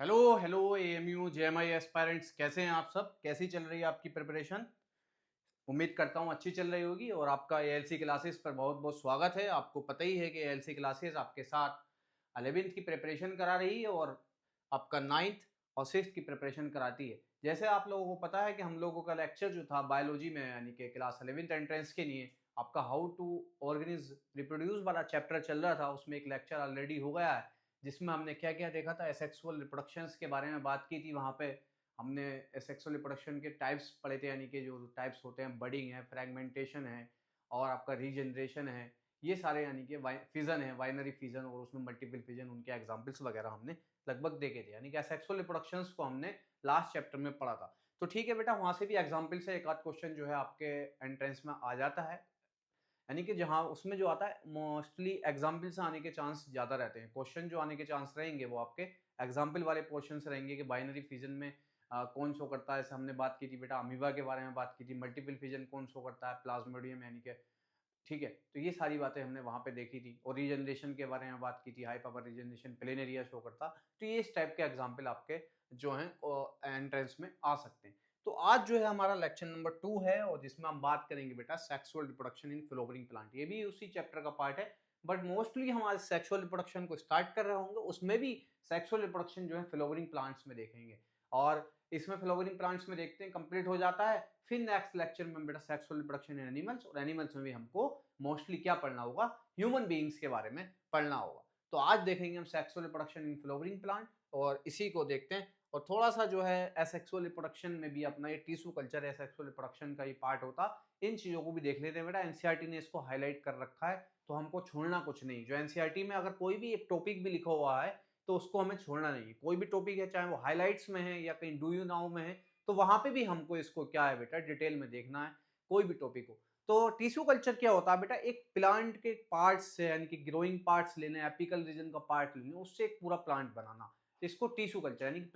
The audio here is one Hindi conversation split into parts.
Hello hello AMU JMI aspirants, कैसे हैं आप सब? कैसी चल रही है आपकी प्रिपरेशन? उम्मीद करता हूँ अच्छी चल रही होगी। और आपका एएलसी क्लासेस पर बहुत बहुत स्वागत है। आपको पता ही है कि एएलसी क्लासेस आपके साथ 11th की प्रिपरेशन करा रही है और आपका 9th और 6th की प्रिपरेशन कराती है। जैसे आप लोगों को पता है कि हम लोगों का लेक्चर जो था बायोलॉजी में, यानी कि क्लास 11th एंट्रेंस के लिए आपका हाउ टू ऑर्गेनिज रिप्रोड्यूस वाला चैप्टर चल रहा था, उसमें एक लेक्चर ऑलरेडी हो गया है जिसमें हमने क्या क्या देखा था। एसेक्सुअल रिप्रोडक्शंस के बारे में बात की थी। वहाँ पे हमने सेक्सुअल रिप्रोडक्शन के टाइप्स पढ़े थे, यानी कि जो टाइप्स होते हैं, बडिंग है, फ्रेगमेंटेशन है और आपका रीजनरेशन है। ये सारे यानी कि फिजन है, बाइनरी फिजन और उसमें मल्टीपल फिजन, उनके एग्जांपल्स वगैरह हमने लगभग देखे थे। यानी कि सेक्सुअल रिप्रोडक्शंस को हमने लास्ट चैप्टर में पढ़ा था। तो ठीक है बेटा, वहां से भी एग्जाम्पल से एक आध क्वेश्चन जो है आपके एंट्रेंस में आ जाता है। यानी कि जहाँ उसमें जो आता है मोस्टली एग्जाम्पल से आने के चांस ज़्यादा रहते हैं। क्वेश्चन जो आने के चांस रहेंगे वो आपके एग्जाम्पल वाले पोर्शन से रहेंगे कि बाइनरी फिजन में कौन शो करता है। जैसे हमने बात की थी बेटा अमीबा के बारे में बात की थी। मल्टीपल फिजन कौन शो करता है? प्लाज्मोडियम, यानी कि ठीक है। तो ये सारी बातें हमने वहाँ पे देखी थी। और रीजनरेशन के बारे में बात की थी, high power regeneration planaria show करता। तो ये इस टाइप के एग्जाम्पल आपके जो हैं एंट्रेंस में आ सकते हैं। तो आज जो है हमारा लेक्चर नंबर 2 है और जिसमें हम बात करेंगे बेटा sexual reproduction in flowering plant. ये भी उसी चैप्टर का पार्ट है, बट मोस्टली हम आज सेक्सुअल रिप्रोडक्शन को स्टार्ट कर रहे होंगे। उसमें भी सेक्सुअल रिप्रोडक्शन जो है फ्लोवरिंग प्लांट्स में देखेंगे। और इसमें फ्लोवरिंग प्लांट्स में देखते हैं कंप्लीट हो जाता है। फिर नेक्स्ट लेक्चर में बेटा सेक्सुअल रिप्रोडक्शन इन एनिमल्स, और एनिमल्स में भी हमको मोस्टली क्या पढ़ना होगा? ह्यूमन बीइंग्स के बारे में पढ़ना होगा। तो आज देखेंगे हम sexual reproduction in flowering plant और इसी को देखते हैं। और थोड़ा सा जो है एसेक्सुअल रिप्रोडक्शन में भी अपना ये टिश्यू कल्चर एसेक्सुअल रिप्रोडक्शन का ही पार्ट होता। इन चीजों को भी देख लेते हैं बेटा। एनसीईआरटी ने इसको हाईलाइट कर रखा है, तो हमको छोड़ना कुछ नहीं। जो एनसीईआरटी में अगर कोई भी एक टॉपिक भी लिखा हुआ है तो उसको हमें छोड़ना नहीं है। कोई भी टॉपिक है, चाहे वो हाईलाइट्स में है या कहीं डू यू नाउ में है, तो वहां पे भी हमको इसको क्या है बेटा डिटेल में देखना है, कोई भी टॉपिक हो। तो टिश्यू कल्चर क्या होता है बेटा? एक प्लांट के पार्ट्स से, यानी कि ग्रोइंग पार्ट्स लेने, एपिकल रीजन का पार्ट लेने, उससे एक पूरा प्लांट बनाना, तो इसको टिश्यू कल्चर, यानी कि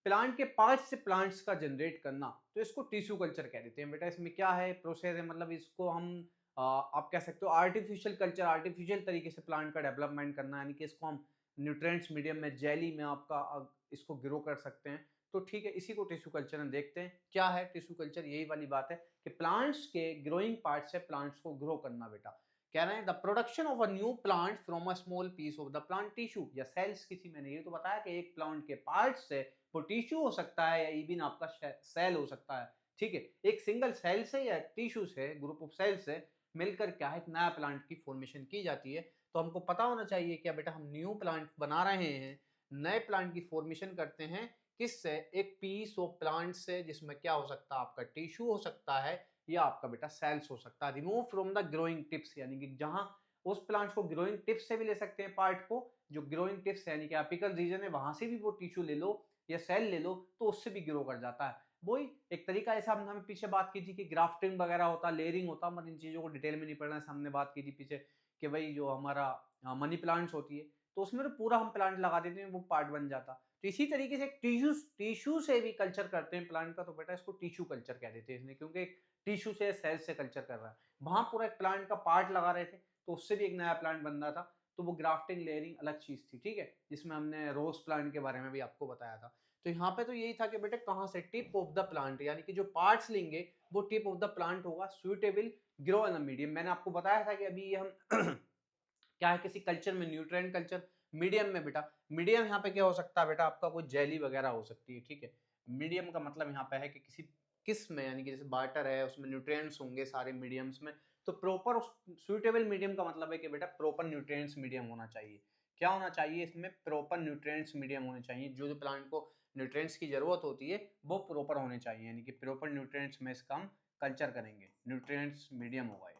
प्लांट के पार्ट से प्लांट्स का जनरेट करना, तो इसको टिश्यू कल्चर कह देते हैं बेटा। इसमें क्या है प्रोसेस है, मतलब इसको हम आप कह सकते हो आर्टिफिशियल कल्चर, आर्टिफिशियल तरीके से प्लांट का डेवलपमेंट करना, यानी कि इसको हम न्यूट्रिएंट्स मीडियम में, जेली में आपका इसको ग्रो कर सकते हैं। तो ठीक है, इसी को टिश्यू कल्चर में देखते हैं। क्या है टिश्यू कल्चर? यही वाली बात है कि प्लांट्स के ग्रोइंग पार्ट से प्लांट्स को ग्रो करना बेटा। कह रहे हैं the production of a new plant from a small piece of the plant tissue या सेल्स। किसी, मैंने ये तो बताया कि एक प्लांट के पार्ट से वो टिश्यू हो सकता है या इवन आपका सेल हो सकता है। ठीक है, एक सिंगल सेल से या टिश्यू से, ग्रुप ऑफ सेल से मिलकर क्या है एक नया प्लांट की फॉर्मेशन की जाती है। तो हमको पता होना चाहिए क्या बेटा, हम न्यू प्लांट बना रहे हैं, नए प्लांट की फॉर्मेशन करते हैं किससे? एक पीस ऑफ प्लांट से, जिसमें क्या हो सकता है आपका टिश्यू हो सकता है या आपका बेटा सेल्स हो सकता है। Remove from the growing tips, यानी कि जहां उस प्लांट को ग्रोइंग टिप्स से भी ले सकते हैं पार्ट को, जो ग्रोइंग टिप्स यानी कि एपिकल रीजन है, वहां से भी वो टिश्यू ले लो या सेल ले लो, तो उससे भी ग्रो कर जाता है। वही एक तरीका, ऐसा हमने पीछे बात की थी कि ग्राफ्टिंग वगैरह होता, लेयरिंग होता, मतलब इन चीजों को डिटेल में नहीं पढ़ना है। हमने बात की थी पीछे कि भाई जो हमारा मनी प्लांट्स होती है, तो उसमें तो पूरा हम प्लांट लगा देते हैं, वो पार्ट बन जाता। तो इसी तरीके से टिश्यू टिश्यू से भी कल्चर करते हैं प्लांट का, तो बेटा इसको टिश्यू कल्चर कह देते हैं इसमें, क्योंकि टिश्यू से, सेल से कल्चर कर रहा है। वहां पूरा एक प्लांट का पार्ट लगा रहे थे, तो उससे भी एक नया प्लांट बन रहा था। तो वो ग्राफ्टिंग लेयरिंग अलग चीज थी। ठीक है, जिसमें हमने रोज प्लांट के बारे में भी आपको बताया था। तो यहाँ पे तो यही था कि बेटे कहाँ से, टिप ऑफ द प्लांट, यानी कि जो पार्ट्स लेंगे वो टिप ऑफ द प्लांट होगा, सुइटेबल ग्रो इन मीडियम। मैंने आपको बताया था कि अभी हम क्या है किसी कल्चर में, न्यूट्रिएंट कल्चर मीडियम में बेटा, मीडियम यहाँ पे क्या हो सकता है बेटा, आपका कोई जेली वगैरह हो सकती है। ठीक है, मीडियम का मतलब यहाँ पे है कि किसी किस में, यानी कि जैसे वाटर है उसमें न्यूट्रिएंट्स होंगे सारे मीडियम्स में। तो प्रॉपर सुइटेबल मीडियम का मतलब है कि बेटा प्रॉपर न्यूट्रिएंट्स मीडियम होना चाहिए। क्या होना चाहिए इसमें? प्रॉपर न्यूट्रिएंट्स मीडियम होने चाहिए। जो जो प्लांट को न्यूट्रिएंट्स की जरूरत होती है वो प्रॉपर होने चाहिए, यानी कि प्रॉपर न्यूट्रिएंट्स में इसका हम कल्चर करेंगे। न्यूट्रिएंट्स मीडियम होगा ये।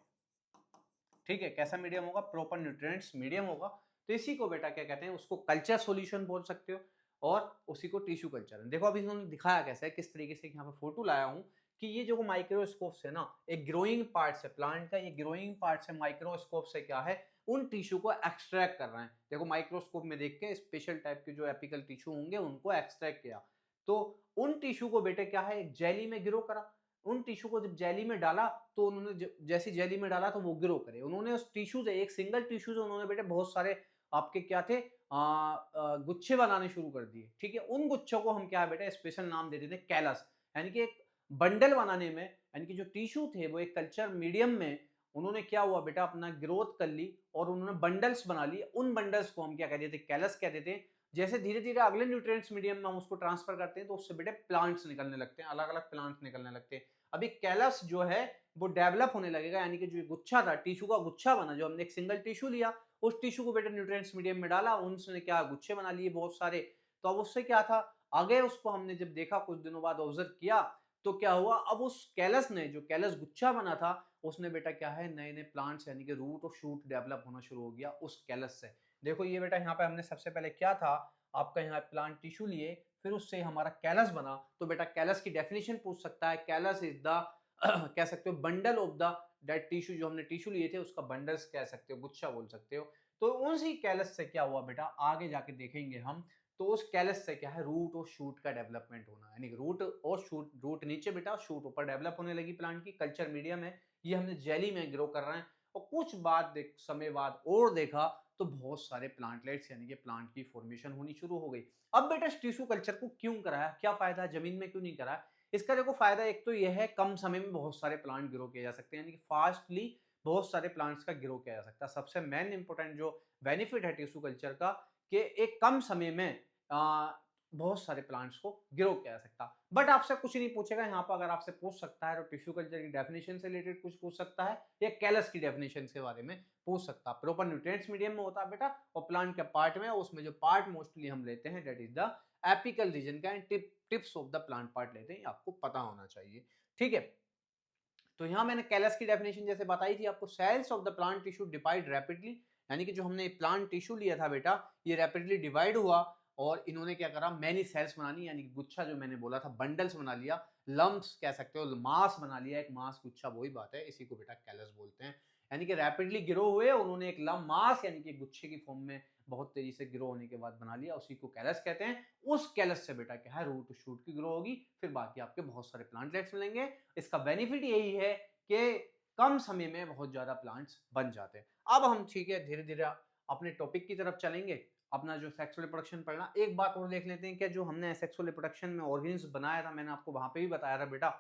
ठीक है, कैसा मीडियम होगा? प्रॉपर न्यूट्रिएंट्स मीडियम होगा। तो इसी को बेटा क्या कहते हैं, उसको कल्चर सॉल्यूशन बोल सकते हो, और उसी को टिश्यू कल्चर। देखो अभी इन्होंने दिखाया कैसे है, किस तरीके से यहाँ पे फोटो लाया हूँ कि ये जो माइक्रोस्कोप है ना, एक ग्रोइंग पार्ट से प्लांट का, ये ग्रोइंग पार्ट से माइक्रोस्कोप से क्या है उन टिश्यू को एक्सट्रैक्ट कर रहे हैं। देखो माइक्रोस्कोप में देख के स्पेशल टाइप के जो एपिकल टिश्यू होंगे उनको एक्सट्रैक्ट किया। तो उन टिश्यू को बेटे क्या है एक जेली में ग्रो करा। उन टिश्यू को जब जेली में डाला तो उन्होंने जैसी जेली में डाला तो वो ग्रो करे। उन्होंने उस टिश्यू से, एक सिंगल टिश्यू से उन्होंने बेटे बहुत सारे आपके क्या थे, गुच्छे बनाने शुरू कर दिए। ठीक है, उन गुच्छों को हम क्या है बेटा स्पेशल नाम दे देते हैं कैलस, यानी कि एक बंडल बनाने में, यानी कि जो टिश्यू थे वो एक कल्चर मीडियम में उन्होंने क्या हुआ बेटा अपना ग्रोथ कर ली और उन्होंने बंडल्स बना लिए। उन बंडल्स को हम क्या कहते थे, कैलस कहते थे। जैसे धीरे धीरे अगले न्यूट्रिएंट्स मीडियम में हम उसको ट्रांसफर करते हैं तो उससे बेटे प्लांट्स निकलने लगते हैं, अलग अलग प्लांट्स निकलने लगते हैं। अभी कैलस जो है वो डेवलप होने लगेगा, यानी कि जो गुच्छा था, टिश्यू का गुच्छा बना, जो हमने एक सिंगल टिश्यू लिया, उस टिश्यू को बेटे न्यूट्रिएंट्स मीडियम में डाला, उनसे क्या गुच्छे बना लिए बहुत सारे। तो अब उससे क्या था, आगे उसको हमने जब देखा कुछ दिनों बाद ऑब्जर्व किया तो क्या हुआ, अब उस कैलस ने, जो कैलस गुच्छा बना था, उसने बेटा क्या है नए नए प्लांट्स यानी कि रूट और शूट डेवलप होना शुरू हो गया उस कैलस से। देखो ये बेटा यहाँ पे हमने सबसे पहले क्या था, आपका यहाँ प्लांट टिश्यू लिए, फिर उससे हमारा कैलस बना। तो बेटा कैलस की डेफिनेशन पूछ सकता है, कैलस इज द कह सकते हो bundle of the dead tissue, जो हमने टिश्यू लिए थे उसका बंडल्स कह सकते हो, गुच्छा बोल सकते हो। तो उसी कैलस से क्या हुआ बेटा, आगे जाके देखेंगे हम, तो उस कैलस से क्या है रूट और शूट का डेवलपमेंट होना, यानी रूट और शूट, रूट नीचे बेटा शूट ऊपर डेवलप होने लगी प्लांट की। कल्चर मीडियम है, ये हमने जेली में ग्रो कर रहे हैं, और कुछ बाद समय बाद और देखा तो बहुत सारे प्लांटलेट्स यानी कि प्लांट की फॉर्मेशन होनी शुरू हो गई। अब बेटा टिश्यू कल्चर को क्यों कराया, क्या फायदा है, जमीन में क्यों नहीं कराया? इसका देखो फायदा एक तो यह है, कम समय में बहुत सारे प्लांट ग्रो किए जा सकते हैं, यानी कि फास्टली बहुत सारे प्लांट्स का ग्रो किया जा सकता है। सबसे मेन इंपॉर्टेंट जो बेनिफिट है टिश्यू कल्चर का, कि एक कम समय में बहुत सारे प्लांट्स को ग्रो किया जा सकता। बट आपसे कुछ नहीं पूछेगा यहाँ पर, अगर आपसे पूछ सकता है तो टिश्यू कल्चर की डेफिनेशन से रिलेटेड कुछ पूछ सकता है, या कैलस की डेफिनेशन के बारे में पूछ सकता है। प्रॉपर न्यूट्रिएंट्स मीडियम में होता है बेटा, और प्लांट के पार्ट में, उसमें जो पार्ट मोस्टली हम लेते हैं that is the apical region का, and tips of the plant part लेते हैं, आपको पता होना चाहिए। ठीक है, तो यहाँ मैंने कैलस की डेफिनेशन जैसे बताई थी आपको, cells of the plant tissue divide rapidly, यानी कि जो हमने प्लांट टिश्यू लिया था बेटा, ये रैपिडली डिवाइड हुआ और इन्होंने क्या करा, मैनी सेल्स बनानी, यानी कि गुच्छा जो मैंने बोला था, बंडल्स बना लिया, लम्प्स कह सकते हो, मास बना लिया, एक मास गुच्छा वही बात है, इसी को बेटा कैलस बोलते हैं। यानी कि रैपिडली ग्रो हुए, उन्होंने एक लम मास यानी कि गुच्छे की फॉर्म में बहुत तेजी से ग्रो होने के बाद बना लिया, उसी को कैलस कहते हैं। उस कैलस से बेटा क्या है रूट शूट की ग्रो होगी, फिर बाकी आपके बहुत सारे प्लांटलेट्स मिलेंगे। इसका बेनिफिट यही है कि कम समय में बहुत ज्यादा प्लांट्स बन जाते हैं। अब हम ठीक है धीरे धीरे अपने टॉपिक की तरफ चलेंगे, अपना जो सेक्सुअल रिप्रोडक्शन पढ़ना। एक बात और देख लेते हैं कि जो हमने सेक्सुअल रिप्रोडक्शन में ऑर्गेन्स बनाया था, मैंने आपको वहां पे भी बताया था बेटा,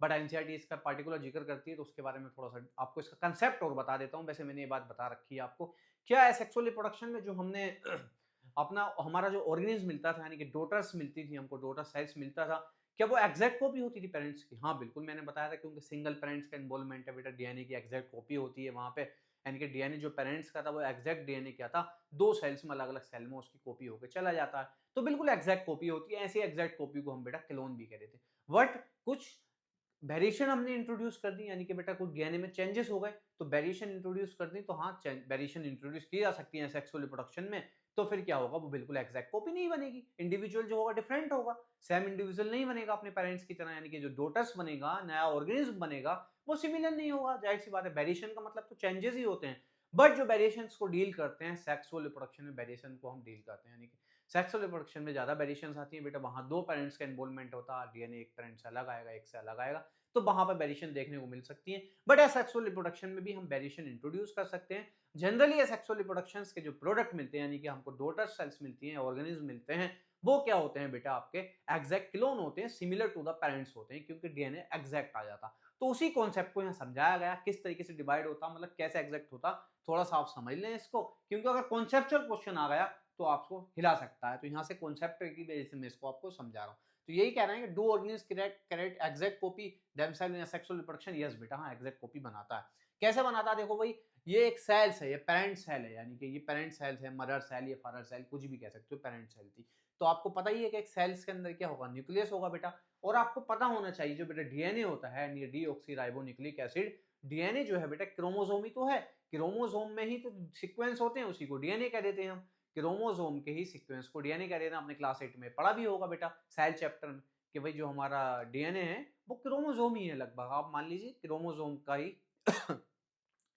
बट एनसीईआरटी इसका पार्टिकुलर जिक्र करती है, तो उसके बारे में थोड़ा सा आपको इसका कंसेप्ट और बता देता हूँ। वैसे मैंने ये बात बता रखी है आपको, क्या है सेक्सुअल रिप्रोडक्शन में जो हमने अपना हमारा जो ऑर्गेनिज्म मिलता था, यानी कि डॉटर्स मिलती थी हमको, डॉटर सेल्स मिलता था, क्या वो एग्जैक्ट कॉपी होती थी पेरेंट्स की? हाँ बिल्कुल, मैंने बताया था, क्योंकि सिंगल पेरेंट्स का इन्वॉल्वमेंट है बेटा, डीएनए की एग्जैक्ट कॉपी होती है वहां पे, यानी कि डीएनए जो पेरेंट्स का था वो एग्जैक्ट डीएनए क्या था, दो सेल्स में अलग अलग सेल में उसकी कॉपी होकर चला जाता है, तो बिल्कुल एग्जैक्ट कॉपी होती है। ऐसी एग्जैक्ट कॉपी को हम बेटा क्लोन भी कह देते हैं। बट कुछ वेरिएशन हमने इंट्रोड्यूस कर दी, यानी कि बेटा कुछ डीएनए में चेंजेस हो गए, तो वेरिएशन इंट्रोड्यूस कर दी, तो हाँ वेरिएशन इंट्रोड्यूस की जा सकती है सेक्सुअल रिप्रोडक्शन में। तो फिर क्या होगा, वो बिल्कुल एग्जैक्ट कॉपी नहीं बनेगी, इंडिविजुअल जो होगा डिफरेंट होगा, सेम इंडिविजुअल नहीं बनेगा अपने पेरेंट्स की तरह, यानी कि जो डॉटर्स बनेगा, नया ऑर्गेनिज्म बनेगा, वो सिमिलर नहीं होगा। जाहिर सी बात है, वेरिएशन का मतलब तो चेंजेस ही होते हैं। बट जो वेरिएशंस को डील करते हैं सेक्सुअल रिप्रोडक्शन में, वेरिएशन को हम डील करते हैं, यानी कि सेक्सुअल रिप्रोडक्शन में ज्यादा वेरिएशंस आती है बेटा, वहां दो पेरेंट्स का इन्वॉल्वमेंट होता है, डीएनए एक पेरेंट से अलग आएगा, एक से अलग आएगा, तो वहां पर वेरिएशन देखने को मिल सकती है। बट सेक्सुअल रिप्रोडक्शन में भी हम वेरिएशन इंट्रोड्यूस कर सकते हैं। जनरली सेक्सुअल रिप्रोडक्शन के जो प्रोडक्ट मिलते हैं, यानी कि हमको डॉटर सेल्स मिलती हैं, ऑर्गेनिज्म मिलते हैं, वो क्या होते हैं बेटा, आपके एग्जैक्ट क्लोन होते हैं, सिमिलर टू द पेरेंट्स होते हैं, क्योंकि डीएनए एग्जैक्ट आ जाता। तो उसी कॉन्सेप्ट को यहाँ समझाया गया, किस तरीके से डिवाइड होता, मतलब कैसे एग्जैक्ट होता, थोड़ा सा आप समझ लें इसको, क्योंकि अगर कॉन्सेप्चुअल क्वेश्चन आ गया तो आपको हिला सकता है। तो यहाँ से कॉन्सेप्ट की वजह से मैं इसको आपको समझा रहा हूँ। तो यही कह रहे हैं कि do organism correct exact copy themself in sexual reproduction? Yes बेटा, हाँ एग्जैक्ट कॉपी बनाता है। कैसे बनाता है देखो भाई, ये एक सेल्स है, ये पेरेंट सेल है, यानी कि ये पेरेंट सेल्स है, मदर सेल या फादर सेल, कुछ भी कह सकते हो, पेरेंट सेल थी। तो आपको पता ही है कि एक सेल्स के अंदर क्या होगा, न्यूक्लियस होगा बेटा। और आपको पता होना चाहिए जो बेटा डीएनए होता है, डीऑक्सीराइबोन्यूक्लिक एसिड, डीएनए जो है बेटा क्रोमोसोम ही तो है, क्रोमोसोम में ही तो सीक्वेंस होते हैं, उसी को डीएनए कह देते हैं हम। क्रोमोसोम के ही सीक्वेंस को डीएनए कह देते हैं। आपने क्लास 8 में पढ़ा भी होगा बेटा सेल चैप्टर में, कि भाई जो हमारा डीएनए है वो क्रोमोसोम ही है लगभग, आप मान लीजिए क्रोमोसोम का ही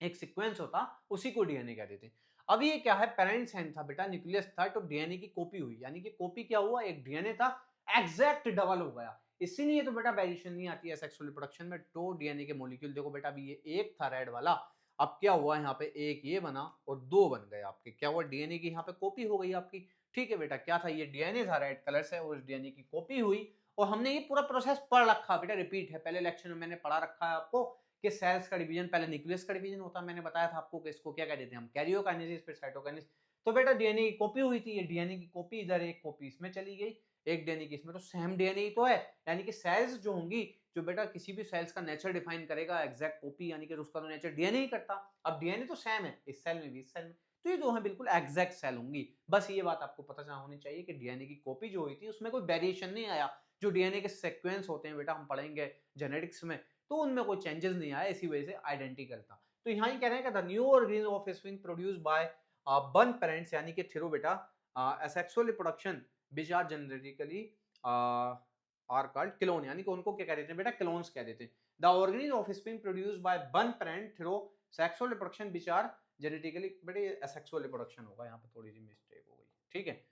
एक सीक्वेंस होता, उसी को डीएनए कह देते हैं। अब ये क्या है, पेरेंट्स एंड था बेटा, न्यूक्लियस था, तो डीएनए की कॉपी हुई, यानी कि कॉपी क्या हुआ, एक डीएनए था एग्जैक्ट डबल हो गया। इसीलिए तो बेटा वेरिएशन नहीं आती है सेक्सुअल रिप्रोडक्शन में। तो डीएनए के मॉलिक्यूल देखो बेटा, अभी ये एक था रेड वाला, अब क्या हुआ यहाँ पे, एक ये बना और दो बन गए आपके, क्या हुआ, डीएनए की यहाँ पे कॉपी हो गई आपकी। ठीक है बेटा, क्या था, ये डीएनए था रेड कलर से और उस डीएनए की कॉपी हुई। और हमने ये पूरा प्रोसेस पढ़ रखा बेटा, रिपीट है, पहले लेक्चर में मैंने पढ़ा रखा है आपको कि सेल्स का डिवीजन पहले न्यूक्लियस का डिवीजन होता है, मैंने बताया था आपको कि इसको क्या कह देते हैं हम, कैरियोकाइनेसिस फिर साइटोकाइनेसिस। तो बेटा डीएनए की कॉपी हुई थी, ये डीएनए की कॉपी इधर, एक कॉपी इसमें चली गई, एक डीएनए की इसमें, तो सेम डीएनए ही तो है। यानी कि सेल्स जो होंगी, जो बेटा किसी भी सेल्स का नेचर डिफाइन करेगा एग्जैक्ट कॉपी, यानी कि उसका तो नेचर डीएनए ही करता। अब डीएनए तो सेम है इस सेल में भी इस सेल में, तो ये दो हैं बिल्कुल एग्जैक्ट सेल होंगी। बस ये बात आपको पता चला होनी चाहिए कि डीएनए की कॉपी जो हुई थी उसमें कोई वेरिएशन नहीं आया। जो डीएनए के सीक्वेंस होते हैं बेटा, हम पढ़ेंगे जेनेटिक्स में, तो उनमें कोई चेंजेस नहीं आया, इसी वजह से आइडेंटिकल था। तो यहाँ ही कह रहे हैं कि the new organism offspring produced by one parents, यानी कि थिरो बेटा asexual reproduction which are genetically are called clone, यानी कि उनको क्या कह देते हैं बेटा, क्लोन्स कह देते हैं। The organism offspring produced by one parent through sexual reproduction which are genetically, बेटा ये असेक्सुअल रिप्रोडक्शन होगा, यहाँ पे थोड़ी सी मिस्टेक हो गई, ठीक है,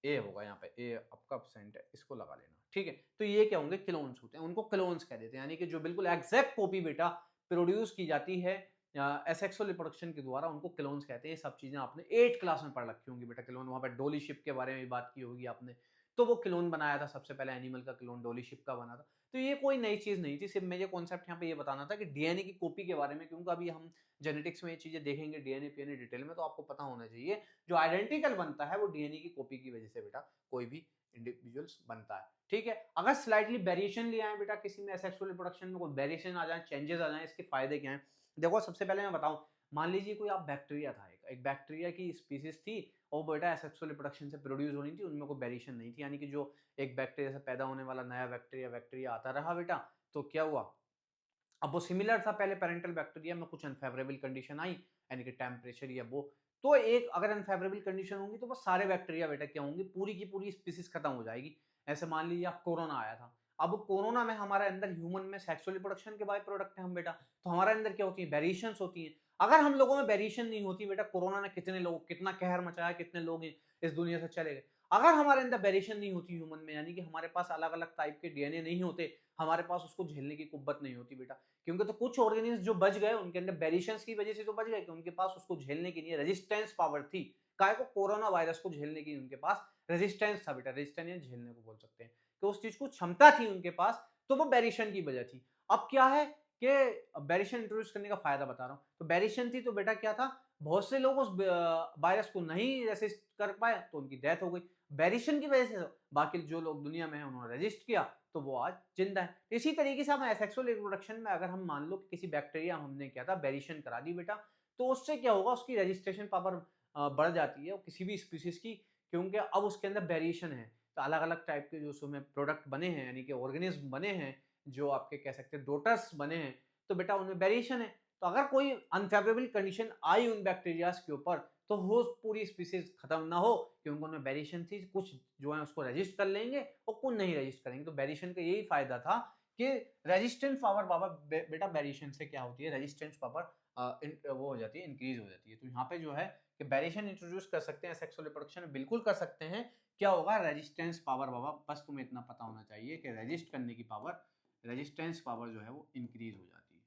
ए होगा यहाँ पे, ए आपका एब्सेंट है, इसको लगा लेना, ठीक है। तो ये क्या होंगे, क्लोन्स होते हैं, उनको क्लोन्स कह देते हैं, यानी कि जो बिल्कुल एग्जैक्ट कॉपी बेटा प्रोड्यूस की जाती है एसेक्सुअल रिप्रोडक्शन के द्वारा, उनको क्लोन्स कहते हैं। सब चीजें आपने 8 क्लास में पढ़ रखी होंगी बेटा, क्लोन, वहां पे डोली शिप के बारे में बात की होगी आपने, तो वो क्लोन बनाया था सबसे पहले, एनिमल का क्लोन डोली शिप का बना था। तो ये कोई नई चीज नहीं थी, सिर्फ मुझे कॉन्सेप्ट यहाँ पे ये बताना था कि डीएनए की कॉपी के बारे में, क्योंकि अभी हम जेनेटिक्स में ये चीजें देखेंगे डीएनए पीएनए डिटेल में, तो आपको पता होना चाहिए जो आइडेंटिकल बनता है वो डीएनए की कॉपी की वजह से बेटा कोई भी इंडिविजुअल्स बनता है, ठीक है। अगर स्लाइटली वेरिएशन ले आए बेटा किसी में सेक्सुअल रिप्रोडक्शन में, कोई वेरिएशन आ जाए, चेंजेस आ जाए, इसके फायदे क्या हैं। देखो सबसे पहले मैं बताऊं, मान लीजिए कोई आप बैक्टीरिया था, एक बैक्टीरिया की स्पीसीज थी और बेटा एसेक्सुअल रिप्रोडक्शन से प्रोड्यूस होनी थी, उनमें कोई वेरिएशन नहीं थी, यानी कि जो एक बैक्टीरिया से पैदा होने वाला नया बैक्टीरिया आता रहा बेटा, तो क्या हुआ, अब वो सिमिलर था पहले पेरेंटल बैक्टीरिया में, कुछ अनफेवरेबल कंडीशन आई, यानी कि टेम्परेचर या वो, तो एक अगर अनफेवरेबल कंडीशन होंगी तो वो सारे बैक्टीरिया बेटा क्या होंगे, पूरी की पूरी स्पीसीज खत्म हो जाएगी। ऐसे मान लीजिए आप कोरोना आया था, अब कोरोना में हमारे अंदर ह्यूमन में सेक्सुअल रिप्रोडक्शन के बाय प्रोडक्ट है हम बेटा, तो हमारे अंदर क्या होती है, वेरिएशंस होती हैं। अगर हम लोगों में वेरिएशन नहीं होती बेटा, कोरोना ने कितने लोग, कितना कहर मचाया, कितने लोग इस दुनिया से चले गए। अगर हमारे अंदर वेरिएशन नहीं होती ह्यूमन में, यानी कि हमारे पास अलग अलग टाइप के डीएनए नहीं होते, हमारे पास उसको झेलने की कुव्वत नहीं होती बेटा, क्योंकि तो कुछ ऑर्गेनिज्म जो बच गए उनके अंदर वेरिएशंस की वजह से तो बच गए कि उनके पास उसको झेलने की नहीं रेजिस्टेंस पावर थी, काय को, कोरोना वायरस को झेलने की उनके पास रेजिस्टेंस था बेटा, रेजिस्टेंस झेलने को बोल सकते हैं, तो उस चीज को क्षमता थी उनके पास, तो वो वेरिएशन की वजह थी। अब क्या है कि वेरिएशन इंट्रोड्यूस करने का फायदा बता रहा हूं, तो वेरिएशन थी तो बेटा क्या था, बहुत से लोग उस वायरस को नहीं रेसिस्ट कर पाए तो उनकी डेथ हो गई, वेरिएशन की वजह से बाकी जो लोग दुनिया में है उन्होंने रेजिस्ट किया तो वो आज जिंदा है। इसी तरीके से हम एसेक्सुअल रिप्रोडक्शन में अगर हम मान लो कि किसी बैक्टीरिया हमने क्या था वेरिएशन करा दी बेटा, तो उससे क्या होगा, उसकी रजिस्ट्रेशन पावर बढ़ जाती है किसी भी स्पीसीज की, क्योंकि अब उसके अंदर वेरिएशन है, तो अलग अलग टाइप के जो उसमें प्रोडक्ट बने हैं, यानी कि ऑर्गेनिज्म बने हैं, जो आपके कह सकते हैं डोटर्स बने हैं, तो बेटा उनमें वेरिएशन है। तो अगर कोई अनफेवरेबल कंडीशन आई उन बैक्टीरियाज के ऊपर, तो वो पूरी स्पीसीज खत्म ना हो, क्योंकि उनमें वेरिएशन थी, कुछ जो है उसको रजिस्ट कर लेंगे और कुछ नहीं रजिस्ट करेंगे। तो वेरिएशन का यही फायदा था कि रेजिस्टेंस पावर बाबा बेटा, वेरिएशन से क्या होती है, रेजिस्टेंस पावर वो हो जाती है, इंक्रीज हो जाती है। तो यहाँ पे जो है कि वेरिएशन इंट्रोड्यूस कर सकते हैं सेक्सुअल रिप्रोडक्शन में, बिल्कुल कर सकते हैं। क्या होगा, रेजिस्टेंस पावर बाबा, बस तुम्हें इतना पता होना चाहिए कि रेजिस्ट करने की पावर, रेजिस्टेंस पावर जो है वो इंक्रीज हो जाती है।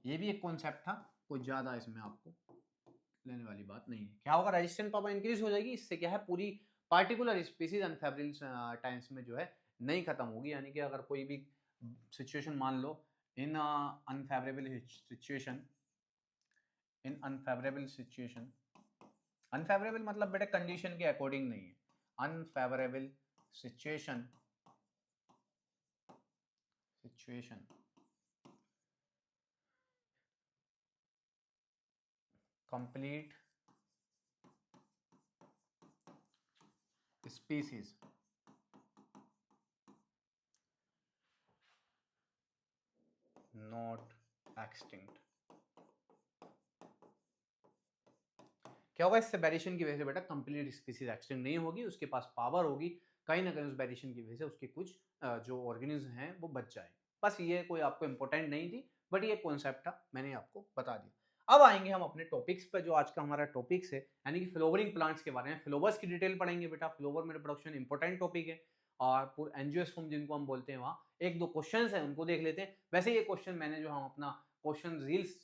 ये भी एक कॉन्सेप्ट था, कोई ज्यादा इसमें आपको लेने वाली बात नहीं है। क्या होगा, रेजिस्टेंस पावर इंक्रीज हो जाएगी, इससे क्या है पूरी पार्टिकुलर स्पीसीज अनफेवरेबल टाइम्स में जो है नहीं खत्म होगी, यानी कि अगर कोई भी सिचुएशन मान लो इन अनफेवरेबल सिचुएशन, इन अनफेवरेबल सिचुएशन, अनफेवरेबल मतलब बेटा कंडीशन के अकॉर्डिंग नहीं है, unfavourable situation, situation complete species not extinct. क्या होगा, इससे वेरिएशन की वजह से बेटा कंप्लीट स्पीसीज एक्सटिंक्ट नहीं होगी, उसके पास पावर होगी कहीं ना कहीं उस वेरिएशन की वजह से उसके कुछ जो ऑर्गेनिज्म हैं वो बच जाए। बस ये कोई आपको इंपॉर्टेंट नहीं थी, बट ये कॉन्सेप्ट था, मैंने आपको बता दिया। अब आएंगे हम अपने टॉपिक्स पर, जो आज का हमारा टॉपिक्स है, यानी कि फ्लोवरिंग प्लांट्स के बारे में। फ्लोवर्स की डिटेल पढ़ेंगे बेटा, फ्लोवर में रिप्रोडक्शन इंपॉर्टेंट टॉपिक है, और एंजियोस्पर्म जिनको हम बोलते हैं, वहाँ एक दो क्वेश्चन है उनको देख लेते हैं। वैसे ये क्वेश्चन मैंने जो हम अपना क्वेश्चन रील्स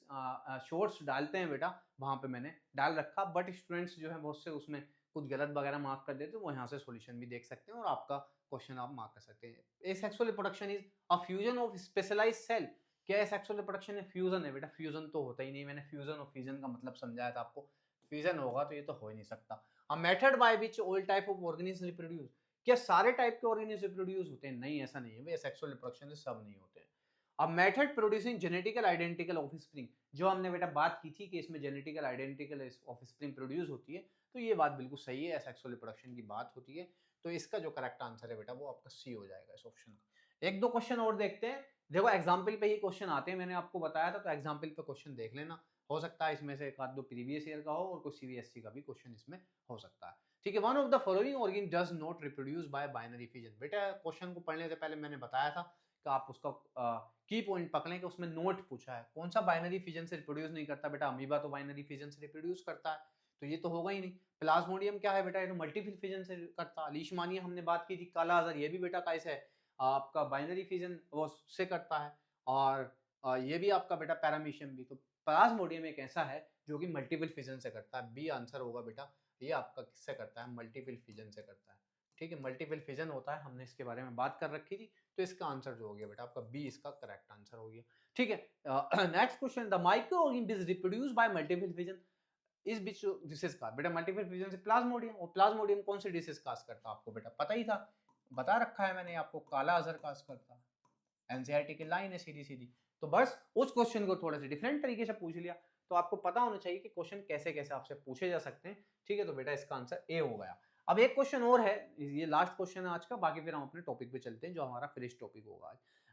शॉर्ट्स डालते हैं बेटा, वहाँ पे मैंने डाल रखा, बट स्टूडेंट्स जो है बहुत से उसमें कुछ गलत वगैरह मार्क कर देते हैं, वो यहाँ से सॉल्यूशन भी देख सकते हैं और आपका क्वेश्चन आप मार्क कर सकते हैं। Asexual reproduction is a fusion of specialised cell. क्या एसेक्सुअल रिप्रोडक्शन में फ्यूजन है बेटा? फ्यूजन तो होता ही नहीं, मैंने फ्यूजन और फ्यूजन का मतलब समझाया था आपको, फ्यूजन होगा तो ये तो हो ही नहीं सकता। A method by which all type of organism reproduce. क्या सारे टाइप के ऑर्गेनिज्म रिप्रोड्यूस होते हैं? नहीं, ऐसा नहीं है भाई, सेक्सुअल रिप्रोडक्शन से सब नहीं होते हैं। अब method producing genetical identical offspring, जो हमने बेटा बात की थी कि इसमें जेनेटिकल आइडेंटिकल ऑफस्प्रिंग प्रोड्यूस होती है, तो ये बात बिल्कुल सही है, सेक्सुअल रिप्रोडक्शन की बात होती है। तो इसका जो करेक्ट आंसर है बेटा वो आपका सी हो जाएगा इस ऑप्शन का। एक दो क्वेश्चन और देखते हैं, देखो एग्जाम्पल पे ही क्वेश्चन आते हैं, मैंने आपको बताया था, तो एग्जाम्पल पे क्वेश्चन देख लेना, हो सकता है इसमें से एक आध दो प्रीवियस ईयर का हो और कुछ सीबीएसई का भी क्वेश्चन इसमें हो सकता है। ठीक है, one of the following organ does not reproduce by binary fission. बेटा क्वेश्चन को पढ़ने से पहले मैंने बताया था कि आप उसका की पॉइंट पकड़ें कि उसमें नोट पूछा है कौन सा बाइनरी फिजन से रिप्रोड्यूस नहीं करता। बेटा अमीबा तो बाइनरी फिजन से रिप्रोड्यूस करता है, तो ये तो होगा ही नहीं। प्लाज्मोडियम क्या है बेटा? ये तो मल्टीपल फिजन से करता है। लीशमानिया हमने बात की थी, काला आजार ये भी बेटा कैसे है, आपका बाइनरी फिजन वो से करता है। और ये भी आपका बेटा पैरामीशियम भी, तो प्लाज्मोडियम एक ऐसा है जो कि मल्टीपल फिजन से करता है। बी आंसर होगा बेटा, ये आपका किससे करता है? मल्टीपल फिजन से करता है। ठीक है, मल्टीपल फिजन होता है, हमने इसके बारे में बात कर रखी थी, तो इसका आंसर जो हो गया बेटा आपका बी इसका करेक्ट आंसर हो गया। ठीक है, next question, the micro organism is reproduce by multiple fission इस बीच डिसेज का। बेटा मल्टीपल फिजन से प्लाज्मोडियम, और प्लाज्मोडियम कौन से डिसेज काज करता है? आपको बेटा पता ही था, बता रखा है मैंने आपको, काला अजहर काज करता है। एनसीईआरटी की लाइन है सीधी सीधी। तो बस उस क्वेश्चन को थोड़ा सा डिफरेंट तरीके से पूछ लिया, तो आपको पता होना चाहिए कि क्वेश्चन कैसे कैसे आपसे पूछे जा सकते हैं। ठीक है, तो बेटा इसका आंसर ए हो गया। अब एक क्वेश्चन और है, ये लास्ट क्वेश्चन है आज का, बाकी फिर हम अपने टॉपिक पे चलते हैं जो हमारा फिनिश टॉपिक होगा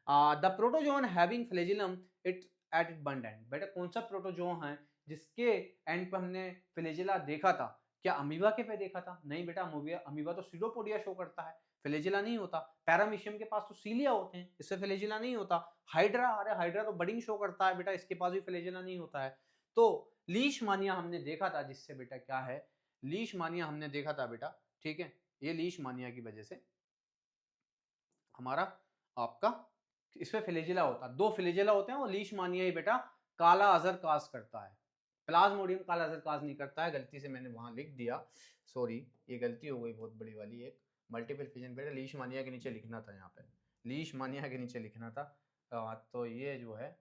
आज। The protozoan having flagellum it at it blunt end. बेटा कौन सा प्रोटोजोन है जिसके एंड पे हमने फ्लैजिला देखा था? क्या अमीबा के पे देखा था? नहीं बेटा, अमीबा तो सीडोपोडिया शो करता है, फ्लैजिला नहीं होता। पैरामीशियम के पास तो सीलिया होते हैं, इससे फ्लैजिला नहीं होता। हाइड्रा, अरे हाइड्रा तो बडिंग शो करता है बेटा, इसके पास भी फ्लैजिला नहीं होता है। तो लीशमानिया हमने देखा था, जिससे बेटा क्या है, लीशमानिया हमने देखा था बेटा। ठीक है, ये लीशमानिया की वजह से हमारा आपका इसमें फ्लैजिला होता है, दो फ्लैजिला होते हैं, और लीशमानिया ही बेटा काला अजहर काज करता है। प्लाज्मोडियम काला अजहर काज नहीं करता है, गलती से मैंने वहां लिख दिया, सॉरी, ये गलती हो गई बहुत बड़ी वाली। एक मल्टीपल फिजन बेटा लीशमानिया के नीचे लिखना था, यहाँ पे लीशमानिया के नीचे लिखना था। तो ये जो है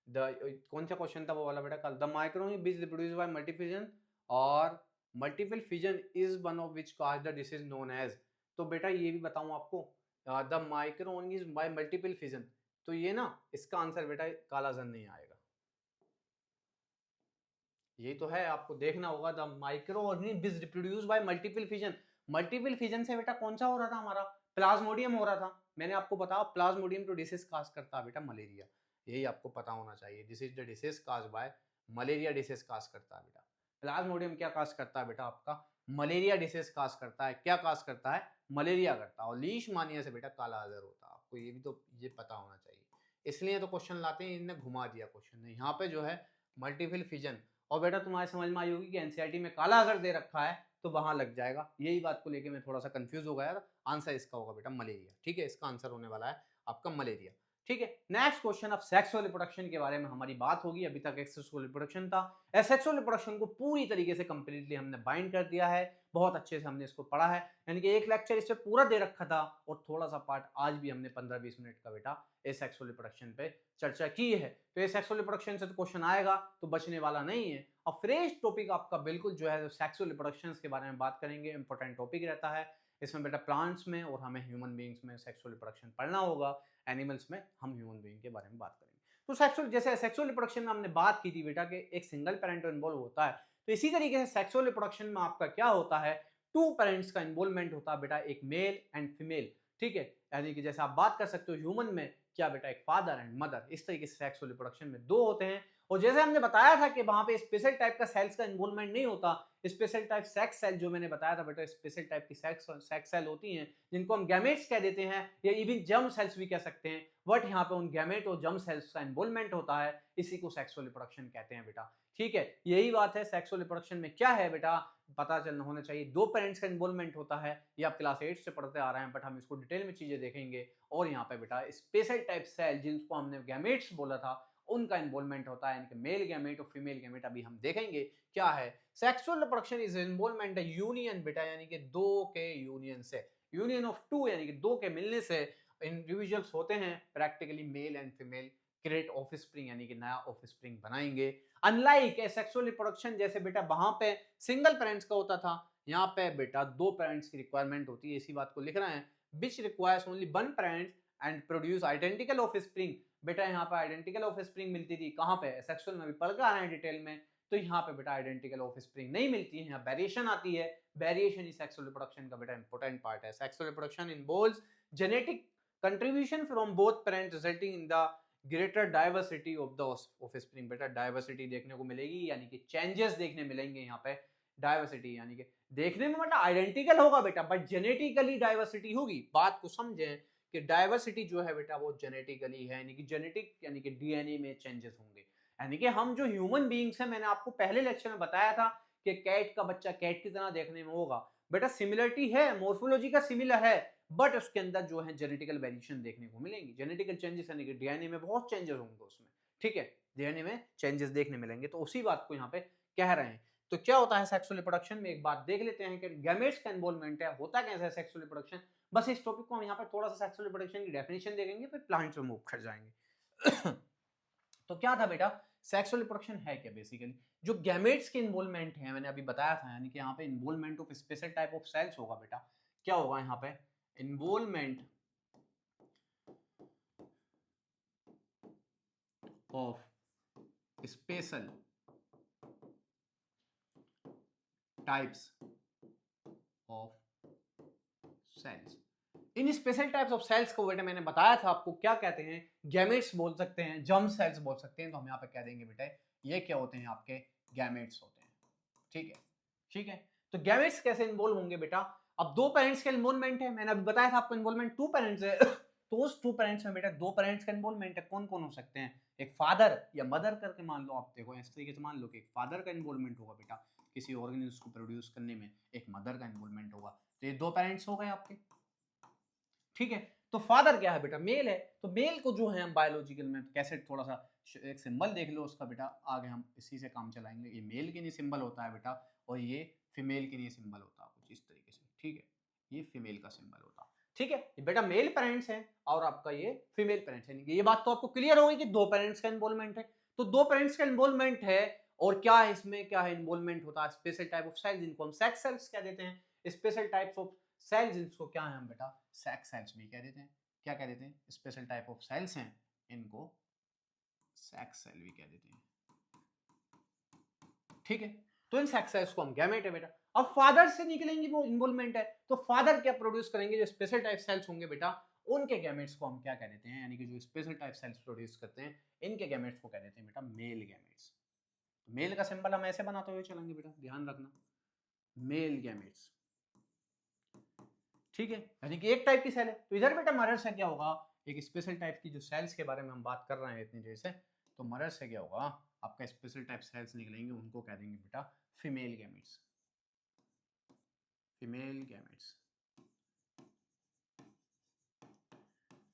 कौन सा क्वेश्चन था वो वाला बेटा? कल the microbes reproduce by multifission, और multiple fission is one of which cause the disease known as. तो बेटा ये भी बताऊं आपको, the micro is by multiple fission, तो ये ना इसका आंसर बेटा कालाजन नहीं आएगा। ये तो है, आपको देखना होगा, the micro organism is reproduce by multiple fission. Multiple fission से बेटा कौन सा हो रहा था हमारा? प्लाज्मोडियम हो रहा था। मैंने आपको बताया प्लाज्मोडियम तो डिसीज काज करता है बेटा मलेरिया, यही आपको पता होना चाहिए। This is the disease cause by malaria, disease cause करता है बेटा। प्लाज्मोडियम क्या काज करता है बेटा? आपका मलेरिया डिसीज काज करता है। क्या काज करता है? मलेरिया करता है। और लीशमानिया से बेटा काला अजहर होता है, आपको ये भी तो ये पता होना चाहिए। इसलिए तो क्वेश्चन लाते हैं, इनने घुमा दिया क्वेश्चन ने, यहाँ पे जो है मल्टीपल फिजन। और बेटा तुम्हारे समझ में आई होगी कि एनसीईआरटी में काला अगर दे रखा है तो वहां लग जाएगा, यही बात को लेके मैं थोड़ा सा कंफ्यूज हो गया था। आंसर इसका होगा बेटा मलेरिया। ठीक है, इसका आंसर होने वाला है आपका मलेरिया। ठीक है, नेक्स्ट क्वेश्चन, अब सेक्सुअल रिप्रोडक्शन के बारे में हमारी बात होगी। अभी तक सेक्सुअल रिप्रोडक्शन था, सेक्सुअल रिप्रोडक्शन को पूरी तरीके से कंप्लीटली हमने बाइंड कर दिया है, बहुत अच्छे से हमने इसको पढ़ा है, यानी कि एक लेक्चर इससे पूरा दे रखा था, और थोड़ा सा पार्ट आज भी हमने 15-20 मिनट का बेटा सेक्सुअल रिप्रोडक्शन पे चर्चा की है। तो ये सेक्सुअल रिप्रोडक्शन से तो क्वेश्चन आएगा, तो बचने वाला नहीं है। और फ्रेश टॉपिक आपका बिल्कुल जो है सेक्सुअल रिप्रोडक्शन के बारे में बात करेंगे, इंपॉर्टेंट टॉपिक रहता है इसमें बेटा, प्लांट्स में और हमें ह्यूमन बीइंग्स में सेक्सुअल रिप्रोडक्शन पढ़ना होगा, एनिमल्स में हम ह्यूमन बीइंग के बारे में बात करेंगे। तो सेक्सुअल, जैसे सेक्सुअल रिप्रोडक्शन में हमने बात की थी बेटा कि एक सिंगल पेरेंट इन्वॉल्व होता है, तो इसी तरीके से सेक्सुअल रिप्रोडक्शन में आपका क्या होता है, टू पेरेंट्स का इन्वॉल्वमेंट होता है बेटा, एक मेल एंड फीमेल। ठीक है, यानी कि जैसे आप बात कर सकते हो ह्यूमन में क्या बेटा, एक फादर एंड मदर, इस तरीके से सेक्सुअल रिप्रोडक्शन में दो होते हैं। और जैसे हमने बताया था कि वहां पे स्पेशल टाइप का सेल्स का इन्वॉल्वमेंट नहीं होता, स्पेशल टाइप सेक्स सेल जो मैंने बताया था बेटा, स्पेशल टाइप की सेक्स सेल होती हैं जिनको हम गैमेट्स कह देते हैं, या इवन जर्म सेल्स भी कह सकते हैं, बट यहाँ पे उन गैमेट और जर्म सेल्स का इन्वॉल्वमेंट होता है, इसी को सेक्सुअल रिप्रोडक्शन कहते हैं बेटा। ठीक है, यही बात है, सेक्सुअल रिप्रोडक्शन में क्या है बेटा, पता चलना होना चाहिए, दो पेरेंट्स का इन्वॉल्वमेंट होता है, ये आप क्लास 8 से पढ़ते आ रहे हैं, बट हम इसको डिटेल में चीजें देखेंगे। और यहाँ पे बेटा स्पेशल टाइप सेल जिनको हमने गैमेट्स बोला था, उनका इन्वॉल्वमेंट होता है, इनके मेल गैमेट और फीमेल गैमेट अभी हम देखेंगे क्या है। Sexual reproduction is involvement union बेटा, यानी कि दो के यूनियन से, यूनियन ऑफ टू यानी कि दो के मिलने से इंडिविजुअल्स होते हैं, practically mail and female create offspring यानी कि नया ऑफस्प्रिंग बनाएंगे। अनलाइक ए सेक्सुअल रिप्रोडक्शन, जैसे बेटा वहां पे सिंगल पेरेंट्स का होता था, यहाँ पे बेटा दो पेरेंट्स की रिक्वायरमेंट होती है, इसी बात को लिख रहे हैं, which requires only one parent and produce identical offspring. बेटा यहाँ पे आइडेंटिकल ऑफस्प्रिंग मिलती थी, कहाँ पे, सेक्सुअल में भी पढ़ के आ रहे हैं डिटेल में, तो यहाँ पे बेटा आइडेंटिकल ऑफस्प्रिंग नहीं मिलती है, यहाँ वेरिएशन आती है। वेरिएशन इज सेक्सुअल रिप्रोडक्शन का बेटा इंपॉर्टेंट पार्ट है। Sexual reproduction involves genetic contribution from both parents resulting in the greater diversity of the offspring. बेटा डाइवर्सिटी देखने को मिलेगी, यानी कि चेंजेस देखने मिलेंगे यहाँ पे। डाइवर्सिटी यानी कि देखने में मतलब आइडेंटिकल होगा बेटा, बट जेनेटिकली डाइवर्सिटी होगी। बात को समझें कि डाइवर्सिटी जो है बेटा वो जेनेटिकली है, यानी कि जेनेटिक यानी कि डीएनए में चेंजेस होंगे। यानी कि हम जो ह्यूमन बीइंग्स हैं, मैंने आपको पहले लेक्चर में बताया था कि कैट का बच्चा कैट की तरह देखने में होगा। बेटा सिमिलरिटी है, मोर्फोलॉजी का सिमिलर है, बट उसके अंदर जो है जेनेटिकल वेरिएशन देखने को मिलेंगी। जेनेटिकल चेंजेस यानी कि डीएनए में बहुत चेंजेस होंगे उसमें, ठीक है, डीएनए में चेंजेस देखने मिलेंगे। तो उसी बात को यहाँ पे कह रहे हैं। तो क्या होता है सेक्सुअल रिप्रोडक्शन में, एक बात देख लेते हैं कि गैमेट्स का इन्वॉल्वमेंट है, होता कैसे है सेक्सुअल रिप्रोडक्शन। बस इस टॉपिक को हम यहाँ पे थोड़ा सा सेक्सुअल रिप्रोडक्शन की डेफिनेशन देखेंगे, फिर प्लांट्स में मूव कर जाएंगे। तो क्या था बेटा, सेक्सुअल रिप्रोडक्शन है क्या बेसिकली, जो गैमेट्स के इन्वॉल्वमेंट है, मैंने अभी बताया था, यानी कि यहाँ पे involvement of special type of cells होगा बेटा। क्या होगा यहाँ पे, involvement of special types of cells. इन स्पेशल टाइप्स ऑफ सेल्स को बेटा मैंने बताया था आपको, क्या कहते हैं, गैमेट्स बोल सकते हैं, जर्म सेल्स बोल सकते हैं। तो हम यहाँ पे कह देंगे बेटा ये क्या होते हैं, आपके गैमेट्स होते हैं, ठीक है, ठीक है। तो गैमेट्स कैसे इन्वॉल्व होंगे बेटा, अब दो पेरेंट्स का इन्वॉल्वमेंट है, मैंने अभी बताया था आपको इन्वॉल्वमेंट टू पेरेंट्स है। तो उस टू पेरेंट्स में बेटा दो पेरेंट्स का इन्वॉल्वमेंट है, कौन कौन हो सकते हैं, एक फादर या मदर करके मान लो, आप देखो इस तरीके से मान लो कि एक फादर का इन्वॉल्वमेंट होगा बेटा किसी ऑर्गेनिज्म को प्रोड्यूस करने में, एक मदर का इन्वॉल्वमेंट होगा। तो ये दो पेरेंट्स हो गए आपके, ठीक है। तो फादर क्या है बेटा, मेल है। तो मेल को जो है हम बायोलॉजिकल में कैसे, थोड़ा सा एक सिंबल देख लो उसका बेटा, आगे हम इसी से काम चलाएंगे। ये मेल के लिए सिंबल होता है बेटा, और ये फीमेल के लिए सिंबल होता है कुछ इस तरीके से, ठीक है, ये फीमेल का सिंबल होता है, ठीक है। ये बेटा मेल पेरेंट्स हैं और आपका ये फीमेल पेरेंट्स है। ये बात तो आपको क्लियर होगी कि दो पेरेंट्स का इन्वॉल्वमेंट है। तो दो पेरेंट्स का इन्वॉल्वमेंट है, और क्या है इसमें, क्या है इन्वॉल्वमेंट होता है स्पेशल टाइप ऑफ सेल्स, जिनको हम सेक्स सेल्स कह देते हैं। स्पेशल टाइप्स ऑफ सेल्स, इसको क्या है हम बेटा सेक्स सेल्स भी कह देते हैं। क्या कह देते हैं, स्पेशल टाइप ऑफ सेल्स हैं, इनको सेक्स सेल भी कह देते हैं, ठीक है। तो इन सेक्स सेल्स को हम गैमेट है बेटा। अब फादर से निकलेंगे वो इन्वॉल्वमेंट है, तो फादर क्या प्रोड्यूस करेंगे, जो स्पेशल टाइप सेल्स होंगे बेटा, उनके गैमेट्स को हम क्या कह देते हैं, यानी कि जो स्पेशल टाइप सेल्स प्रोड्यूस करते हैं, इनके गैमेट्स को कह देते हैं बेटा मेल गैमेट्स। मेल का सिंबल हम ऐसे बनाते हुए चलेंगे बेटा, ध्यान रखना, मेल गैमेट्स, ठीक है, यानी कि एक टाइप की सेल है। तो इधर बेटा मदर से क्या होगा, एक स्पेशल टाइप की जो सेल्स के बारे में हम बात कर रहे हैं इतनी देर से, तो मदर से क्या होगा, आपका स्पेशल टाइप सेल्स निकलेंगे, उनको कह देंगे बेटा फीमेल गैमेट्स, फीमेल गैमेट्स,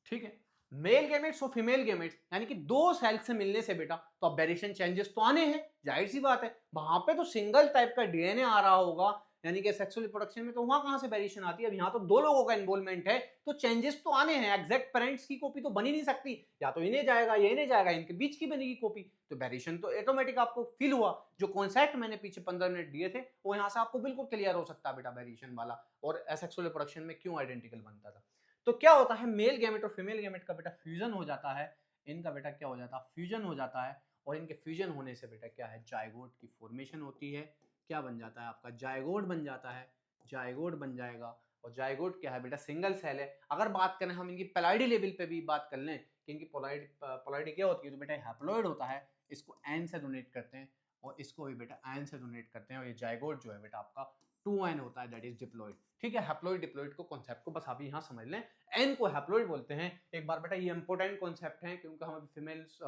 ठीक है। मेल गैमेट्स और फीमेल गैमेट्स यानी कि दो सेल से मिलने से बेटा तो अब वेरिएशन चेंजेस तो आने हैं, जाहिर सी बात है। वहां पे तो सिंगल टाइप का डीएनए आ रहा होगा, यानी कि सेक्सुअल रिप्रोडक्शन में, तो वहां कहां से वेरिएशन आती है। अब यहाँ तो दो लोगों का इन्वॉल्वमेंट है, तो चेंजेस तो आने हैं। एग्जैक्ट पेरेंट्स की कॉपी तो बन ही नहीं सकती, या तो इन्हें जाएगा या इन्हें जाएगा, इनके बीच की बनेगी कॉपी, तो वेरिएशन तो ऑटोमेटिक आपको फील हुआ। जो कॉन्सेप्ट मैंने पीछे 15 मिनट दिए थे वो यहाँ से आपको बिल्कुल क्लियर हो सकता है बेटा, वेरिएशन वाला, और सेक्सुअल रिप्रोडक्शन में क्यों आइडेंटिकल बनता था। तो क्या होता है, मेल गैमेट और फीमेल गैमेट का बेटा फ्यूजन हो जाता है, इनका बेटा क्या हो जाता है, फ्यूजन हो जाता है, और इनके फ्यूजन होने से बेटा क्या है, जायगोट की फॉर्मेशन होती है। क्या बन जाता है, आपका जायगोट बन जाता है, जायगोट बन जाएगा। और जायगोट क्या है बेटा, सिंगल सेल है। अगर बात करें हम इनकी पेलाइडी लेवल पे भी बात कर लें कि इनकी पोलाइडी क्या होती है, तो बेटा हैप्लॉइड होता है, इसको एन से डोनेट करते हैं, और इसको भी बेटा एन से डोनेट करते हैं, और ये जायगोट जो है बेटा आपका 2n होता है, दैट इज डिप्लॉइड, ठीक है। हैप्लॉइड डिप्लॉइड को कॉन्सेप्ट को बस आप यहाँ समझ लें, एन को हैप्लॉइड बोलते हैं। एक बार बेटा ये इंपॉर्टेंट कॉन्सेप्ट है, क्योंकि हम फीमेल्स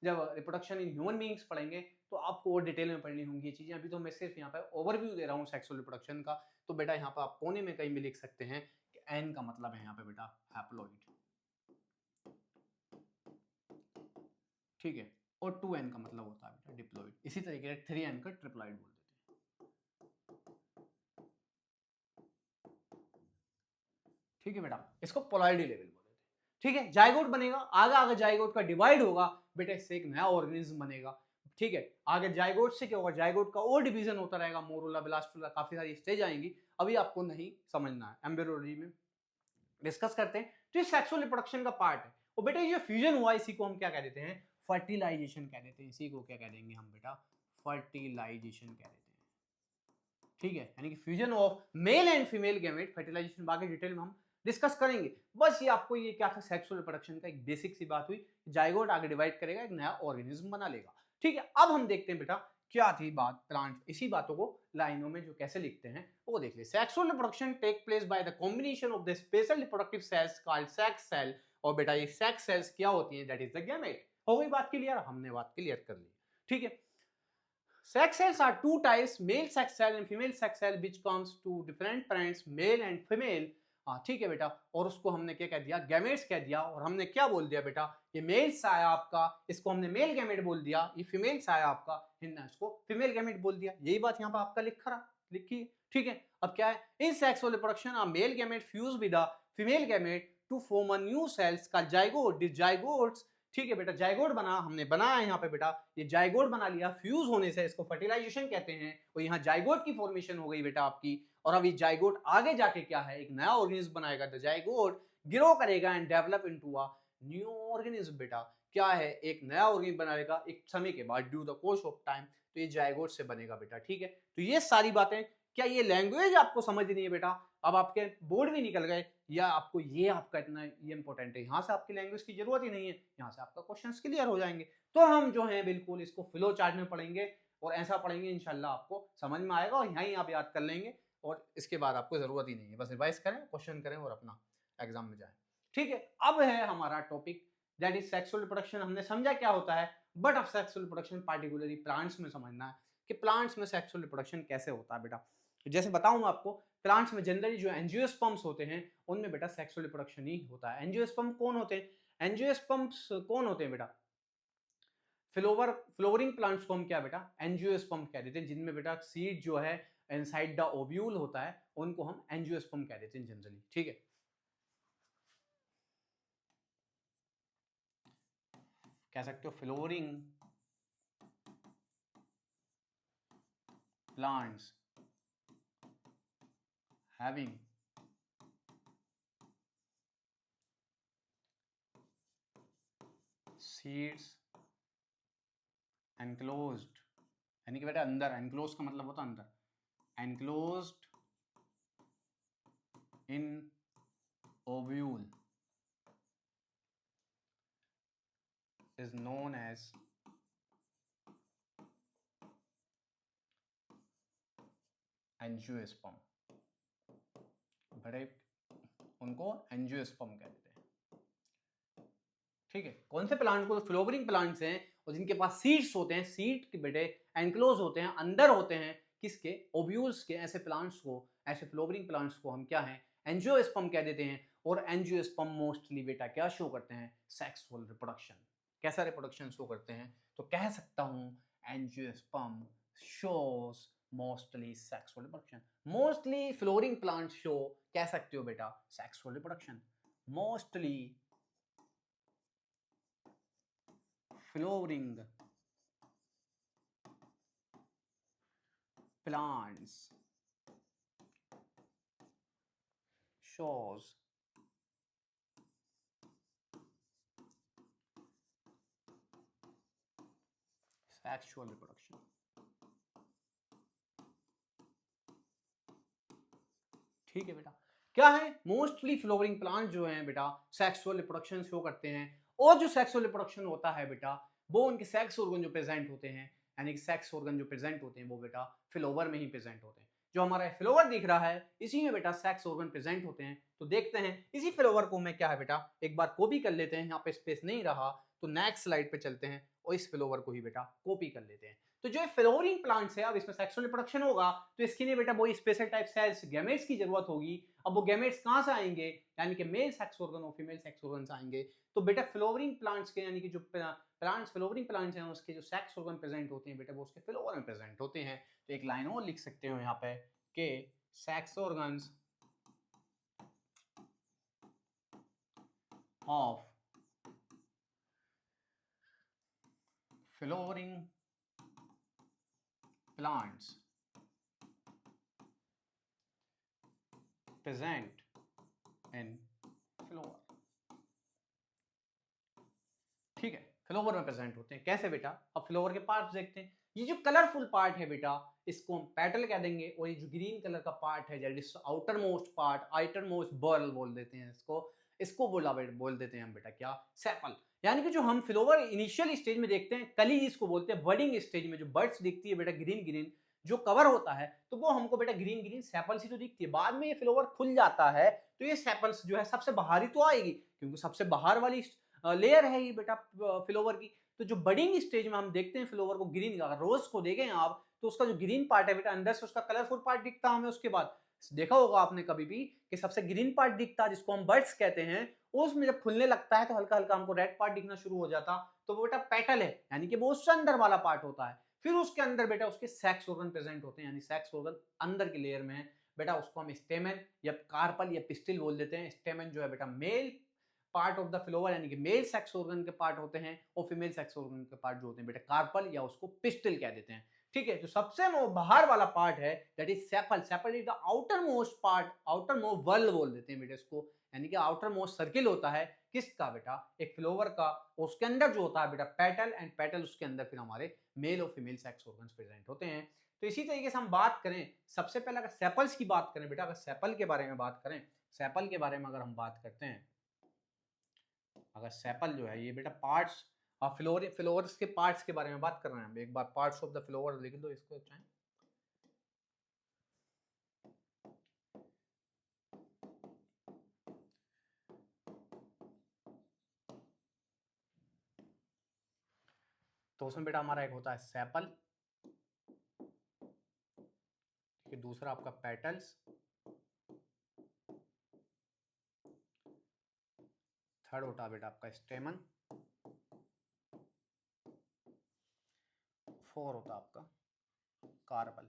जब रिप्रोडक्शन इन ह्यूमन बीइंग्स पढ़ेंगे तो आपको और डिटेल में पढ़नी होंगी ये चीजें। अभी तो मैं सिर्फ यहाँ पे ओवरव्यू दे रहा हूँ सेक्सुअल रिप्रोडक्शन का। तो बेटा यहाँ पर आप कोने में कहीं भी लिख सकते हैं कि एन का मतलब है यहाँ पे बेटा हैप्लॉइड, ठीक है, और 2n का मतलब होता है बेटा डिप्लॉइड। इसी तरीके से 3n का ट्रिप्लॉइड बोल देते हैं। ठीक है बेटा, इसको पोलॉइडी लेवल बोल देते हैं। ठीक है, जाइगोट बनेगा, आगे आगे जाइगोट का डिवाइड होगा बेटा, इससे एक नया ऑर्गेनिज्म बनेगा। ठीक है, आगे जाइगोट से क्या होगा, जाइगोट का और डिवीजन होता रहेगा, मोरूला, ब्लास्टुला, काफी सारी स्टेज आएंगी, अभी आपको नहीं समझना है, एम्ब्रियोलॉजी में डिस्कस करते हैं। तो ये सेक्सुअल रिप्रोडक्शन का पार्ट है। और बेटा ये जो फ्यूजन हुआ इसी को हम क्या कह देते हैं, फर्टिलाइजेशन कह देते हैं। इसी को क्या कह देंगे हम बेटा, फर्टिलाइजेशन कह देते हैं। ठीक है, यानी कि fusion of male and female gamete, fertilisation बाकी डिटेल में हम डिस्कस करेंगे। बस ये आपको ये क्या था, सेक्सुअल रिप्रोडक्शन का एक बेसिक सी बात हुई, जाइगोट आगे डिवाइड करेगा, एक नया ऑर्गेनिज्म बना लेगा। ठीक है, अब हम देखते हैं बेटा क्या थी बात प्लांट, इसी बातों को लाइनों में जो कैसे लिखते हैं वो देख ले। Sexual reproduction take place by the combination of the special reproductive cells called sex cell. और बेटा ये सेक्स सेल्स क्या होती हैं, दैट इज द गैमेट। हो गई बात क्लियर, हमने बात क्लियर कर ली। ठीक है, sex cells are two types, male sex cell and female sex cell, which comes to different parents, male and female। हाँ ठीक है बेटा, और उसको हमने क्या कह दिया, गैमेट्स कह दिया। और हमने क्या बोल दिया बेटा, ये मेल्स आया आपका, इसको हमने मेल गैमेट बोल दिया, ये फीमेल्स आया आपका, हमने इसको फीमेल गैमेट बोल दिया। यही बात यहाँ पर आपका लिखी है। ठीक है, अब क्या है, in sexual reproduction a male gamete fuse with the female gamete to form a new cells का जाइगोट। दिस जाइगोट्स, ठीक है बेटा, जाइगोट बना, हमने बनाया यहाँ पे बेटा, ये जाइगोट बना लिया, फ्यूज होने से इसको फर्टिलाइजेशन कहते हैं। और यहाँ जाइगोट की फॉर्मेशन हो गई बेटा आपकी। और अब ये जाइगोट आगे जाके क्या है, एक नया ऑर्गेनिज्म बनाएगा। द जाइगोट ग्रो करेगा and develop into a new organism. बेटा क्या है, एक नया ऑर्गेनिज्म बनाएगा एक समय के बाद, due the course of time. तो ये जाइगोट से बनेगा बेटा। ठीक है, तो ये सारी बातें, क्या ये लैंग्वेज आपको समझ नहीं है बेटा, अब आपके बोर्ड भी निकल गए, या आपको ये आपका इतना ये इंपॉर्टेंट है, यहाँ से आपकी लैंग्वेज की जरूरत ही नहीं है, यहाँ से आपका क्वेश्चंस क्लियर हो जाएंगे। तो हम जो है बिल्कुल इसको फ्लो चार्ट में पढ़ेंगे, और ऐसा पढ़ेंगे इंशाल्लाह आपको समझ में आएगा, और यहीं आप याद कर लेंगे, और इसके बाद आपको जरूरत ही नहीं है, बस रिवाइज करें, क्वेश्चन करें और अपना एग्जाम में जाए। ठीक है, अब है हमारा topic that is sexual reproduction. हमने समझा क्या होता है, बट अब सेक्सुअल रिप्रोडक्शन पार्टिकुलरली प्लांट्स में समझना है कि प्लांट्स में सेक्सुअल रिप्रोडक्शन कैसे होता है बेटा। जैसे बताऊं आपको, प्लांट्स में जनरली जो एंजियोस्पर्म्स होते हैं उनमें बेटा सेक्सुअल रिप्रोडक्शन ही होता है। एंजियोस्पर्म कौन होते हैं, एंजियोस्पर्म्स कौन होते हैं बेटा, फ्लोवरिंग प्लांट्स को हम क्या बेटा, एंजियोस्पर्म कह देते हैं, जिनमें बेटा सीड जो है इनसाइड द ओव्यूल होता है, उनको हम एंजियोस्पर्म कह देते हैं जनरली। ठीक है, कह सकते हो flowering plants having seeds enclosed, यानी कि बेटा अंदर, एनक्लोज का मतलब होता है अंदर, enclosed in ovule is known as angiosperm. बड़े उनको एंजियोस्पर्म कहते हैं। ठीक है, कौन से प्लांट को, फ्लोवरिंग प्लांट्स हैं और जिनके पास सीड्स होते हैं, सीड के बेटे एनक्लोज होते हैं, अंदर होते हैं किसके, ओव्यूल्स के, ऐसे प्लांट्स को, ऐसे फ्लोवरिंग प्लांट्स को हम क्या है, एंजियोस्पर्म कह देते हैं। और एंजियोस्पर्म मोस्टली बेटा क्या शो करते हैं, सेक्सुअल रिप्रोडक्शन। कैसा रिप्रोडक्शन शो करते हैं, तो कह सकता हूं angiosperm shows mostly sexual reproduction. Mostly flowering plant show, कह सकते हो बेटा, sexual reproduction. Mostly flooring plants shows sexual reproduction। ठीक है बेटा, क्या है, मोस्टली फ्लोवरिंग प्लांट जो हैं बेटा सेक्सुअल रिप्रोडक्शन शो करते हैं। और जो सेक्सुअल रिप्रोडक्शन होता है बेटा, वो उनके सेक्स ऑर्गन जो प्रेजेंट होते हैं, यानी कि सेक्स ऑर्गन जो प्रेजेंट होते हैं वो बेटा फ्लोवर में ही प्रेजेंट होते हैं। जो हमारा फ्लोवर दिख रहा है इसी में बेटा सेक्स ऑर्गन प्रेजेंट होते हैं। तो देखते हैं इसी फ्लोवर को मैं क्या है बेटा एक बार कॉपी कर लेते हैं, यहाँ पे स्पेस नहीं रहा तो नेक्स्ट स्लाइड पे चलते हैं और इस फ्लोवर को ही बेटा कॉपी कर लेते हैं। तो जो फ्लोवरिंग प्लांट्स है, अब इसमें सेक्सुअल रिप्रोडक्शन होगा तो इसके लिए बेटा वो स्पेशल टाइप सेल्स गैमेट्स की जरूरत होगी। अब वो गैमेट्स कहां से आएंगे, यानी कि मेल सेक्स ऑर्गन और फीमेल सेक्स ऑर्गन से आएंगे। तो बेटा फ्लोवरिंग प्लांट्स के यानी कि जो प्लांट्स फ्लोवरिंग प्लांट्स हैं उसके जो सेक्स ऑर्गन प्रेजेंट होते हैं बेटा वो उसके फ्लोवर में प्रेजेंट होते हैं। तो एक लाइन और लिख सकते हो यहाँ पे कि sex organs of flowering plants present in flower. ठीक है, फ्लोवर में प्रेजेंट होते हैं कैसे बेटा? अब फ्लोवर के पार्ट्स देखते हैं। ये जो कलरफुल पार्ट है बेटा इसको हम पेटल कह देंगे, और ये जो ग्रीन कलर का पार्ट है that is outer most part, outer most whorl बोल देते हैं इसको, इसको बोल देते हैं हम बेटा क्या? सेपल। यानी कि जो हम फ्लोवर इनिशियल स्टेज में देखते हैं कली जिसको बोलते हैं, बर्डिंग स्टेज में जो बर्ड्स दिखती है बेटा ग्रीन ग्रीन जो कवर होता है, तो वो हमको बेटा ग्रीन ग्रीन सेपल्स ही तो दिखती है। बाद में ये फ्लोवर खुल जाता है तो ये सेपल्स जो है सबसे बाहर ही तो आएगी, क्योंकि सबसे बाहर वाली लेयर है ये बेटा फ्लोवर की। तो जो बडिंग स्टेज में हम देखते हैं फ्लोवर को ग्रीन, अगर रोज को देखें आप तो उसका जो ग्रीन पार्ट है बेटा अंदर से उसका कलरफुल पार्ट दिखता है हमें। उसके बाद देखा होगा आपने कभी भी कि सबसे ग्रीन पार्ट दिखता है जिसको हम बर्ड्स कहते हैं, उसमें जब फूलने लगता है तो हल्का हल्का हमको रेड पार्ट दिखना शुरू हो जाता, तो वो बेटा पेटल है, यानी कि वो उससे अंदर वाला पार्ट होता है। फिर उसके अंदर बेटा उसके सेक्स ऑर्गन प्रेजेंट होते हैं, यानी सेक्स ऑर्गन अंदर की लेयर में है बेटा, उसको हम स्टेमन या कार्पल या पिस्टिल बोल देते हैं। स्टेमन जो है बेटा male part of the flower, यानी कि मेल सेक्स ऑर्गन के पार्ट होते हैं, और फीमेल सेक्स ऑर्गन के पार्ट जो होते हैं बेटा कार्पल या उसको पिस्टिल कह देते हैं। ठीक है, जो सबसे बाहर वाला पार्ट है that is sepal. Sepal is the outer most part, outer most whorl बोल देते हैं बेटा इसको, यानी कि आउटर मोस्ट सर्किल होता है किसका बेटा? एक फ्लोवर का। उसके अंदर जो होता है बेटा पेटल, एंड पेटल उसके अंदर फिर हमारे मेल और फीमेल सेक्स ऑर्गन्स प्रेजेंट होते हैं। तो इसी तरीके से हम बात करें, सबसे पहले अगर सेपल्स की बात करें बेटा, अगर सेपल के बारे में बात करें, सेपल के बारे में अगर हम बात करते हैं, अगर सेपल जो है ये बेटा पार्ट्स और फ्लोवर्स के पार्ट्स के बारे में बात कर रहे हैं हम। एक बार पार्ट्स ऑफ द फ्लोवर लिख दो इसको चाहे। तो उसमें बेटा हमारा एक होता है सेपल, फिर दूसरा आपका पेटल्स, थर्ड होता है बेटा आपका स्टेमन, फोर होता है आपका कार्पल,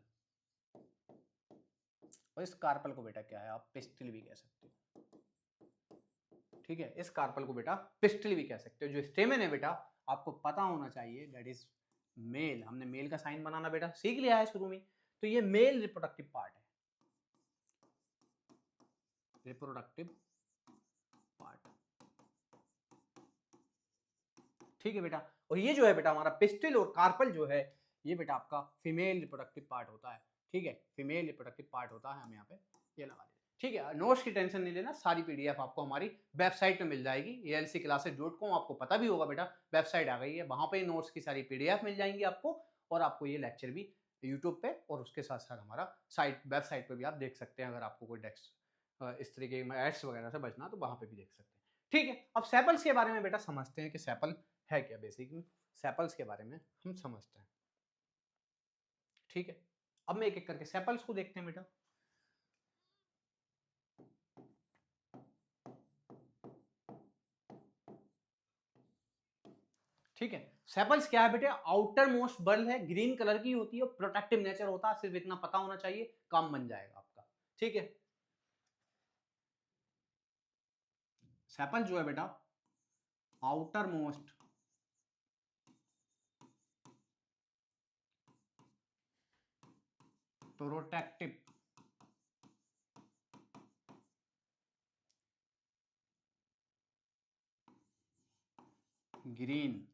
और इस कार्पल को बेटा क्या है आप पिस्टिल भी कह सकते हो। ठीक है, इस कार्पल को बेटा पिस्टिल भी कह सकते हो। जो स्टेमन है बेटा आपको पता होना चाहिए दैट इज मेल, हमने मेल का साइन बनाना बेटा सीख लिया है शुरू में, तो ये मेल रिप्रोडक्टिव पार्ट है, रिप्रोडक्टिव पार्ट। ठीक है बेटा, और ये जो है बेटा हमारा पिस्टिल और कार्पल जो है ये बेटा आपका फीमेल रिप्रोडक्टिव पार्ट होता है। ठीक है, फीमेल रिप्रोडक्टिव पार्ट होता है, हम यहाँ पे ये लगा देते हैं। ठीक है, नोट्स की टेंशन नहीं लेना, सारी पीडीएफ आपको हमारी वेबसाइट पे मिल जाएगी, alcclasses.com। आपको पता भी होगा बेटा वेबसाइट आ गई है, वहां पे नोट्स की सारी पीडीएफ मिल जाएंगी आपको, और आपको ये लेक्चर भी यूट्यूब पे और उसके साथ साथ हमारा वेबसाइट पे भी आप देख सकते हैं। अगर आपको कोई डेस्क इस तरीके के एड्स वगैरह से बचना तो वहां पे भी देख सकते हैं। ठीक है, अब सेपल्स के बारे में बेटा समझते हैं कि सेपल है क्या। बेसिकली सेपल्स के बारे में हम समझते हैं। ठीक है, अब मैं एक एक करके सेपल्स को देखते हैं बेटा। ठीक है, सेपल्स क्या है बेटे? आउटर मोस्ट बर्ल है, ग्रीन कलर की होती है, प्रोटेक्टिव नेचर होता है, सिर्फ इतना पता होना चाहिए, काम बन जाएगा आपका। ठीक है, सेपल जो है बेटा outermost protective green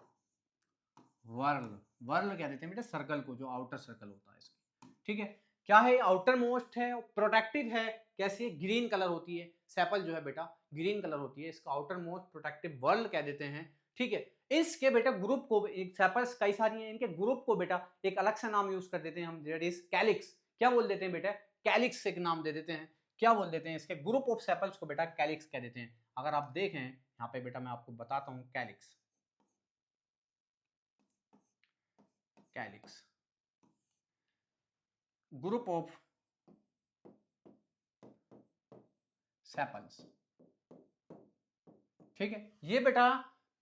whorl, whorl कह देते हैं बेटा सर्कल को, जो आउटर सर्कल होता है इसकी। ठीक है, क्या है? आउटर मोस्ट है, प्रोटेक्टिव है, कैसी है? ग्रीन कलर होती है, सेपल जो है बेटा ग्रीन कलर होती है, इसका आउटर मोस्ट प्रोटेक्टिव वर्ल कह देते हैं। ठीक है, इसके बेटा ग्रुप को, एक सेपल्स कई सारी हैं, इनके ग्रुप को बेटा एक अलग सा नाम यूज कर देते हैं हम, दैट इज कैलिक्स। क्या बोल देते हैं बेटा? कैलिक्स एक नाम दे देते हैं। क्या बोल देते हैं? इसके ग्रुप ऑफ सेपल्स को बेटा कैलिक्स कह देते हैं। अगर आप देखें यहाँ पे बेटा मैं आपको बताता हूँ calyx, calyx group of sepals. ठीक है, ये बेटा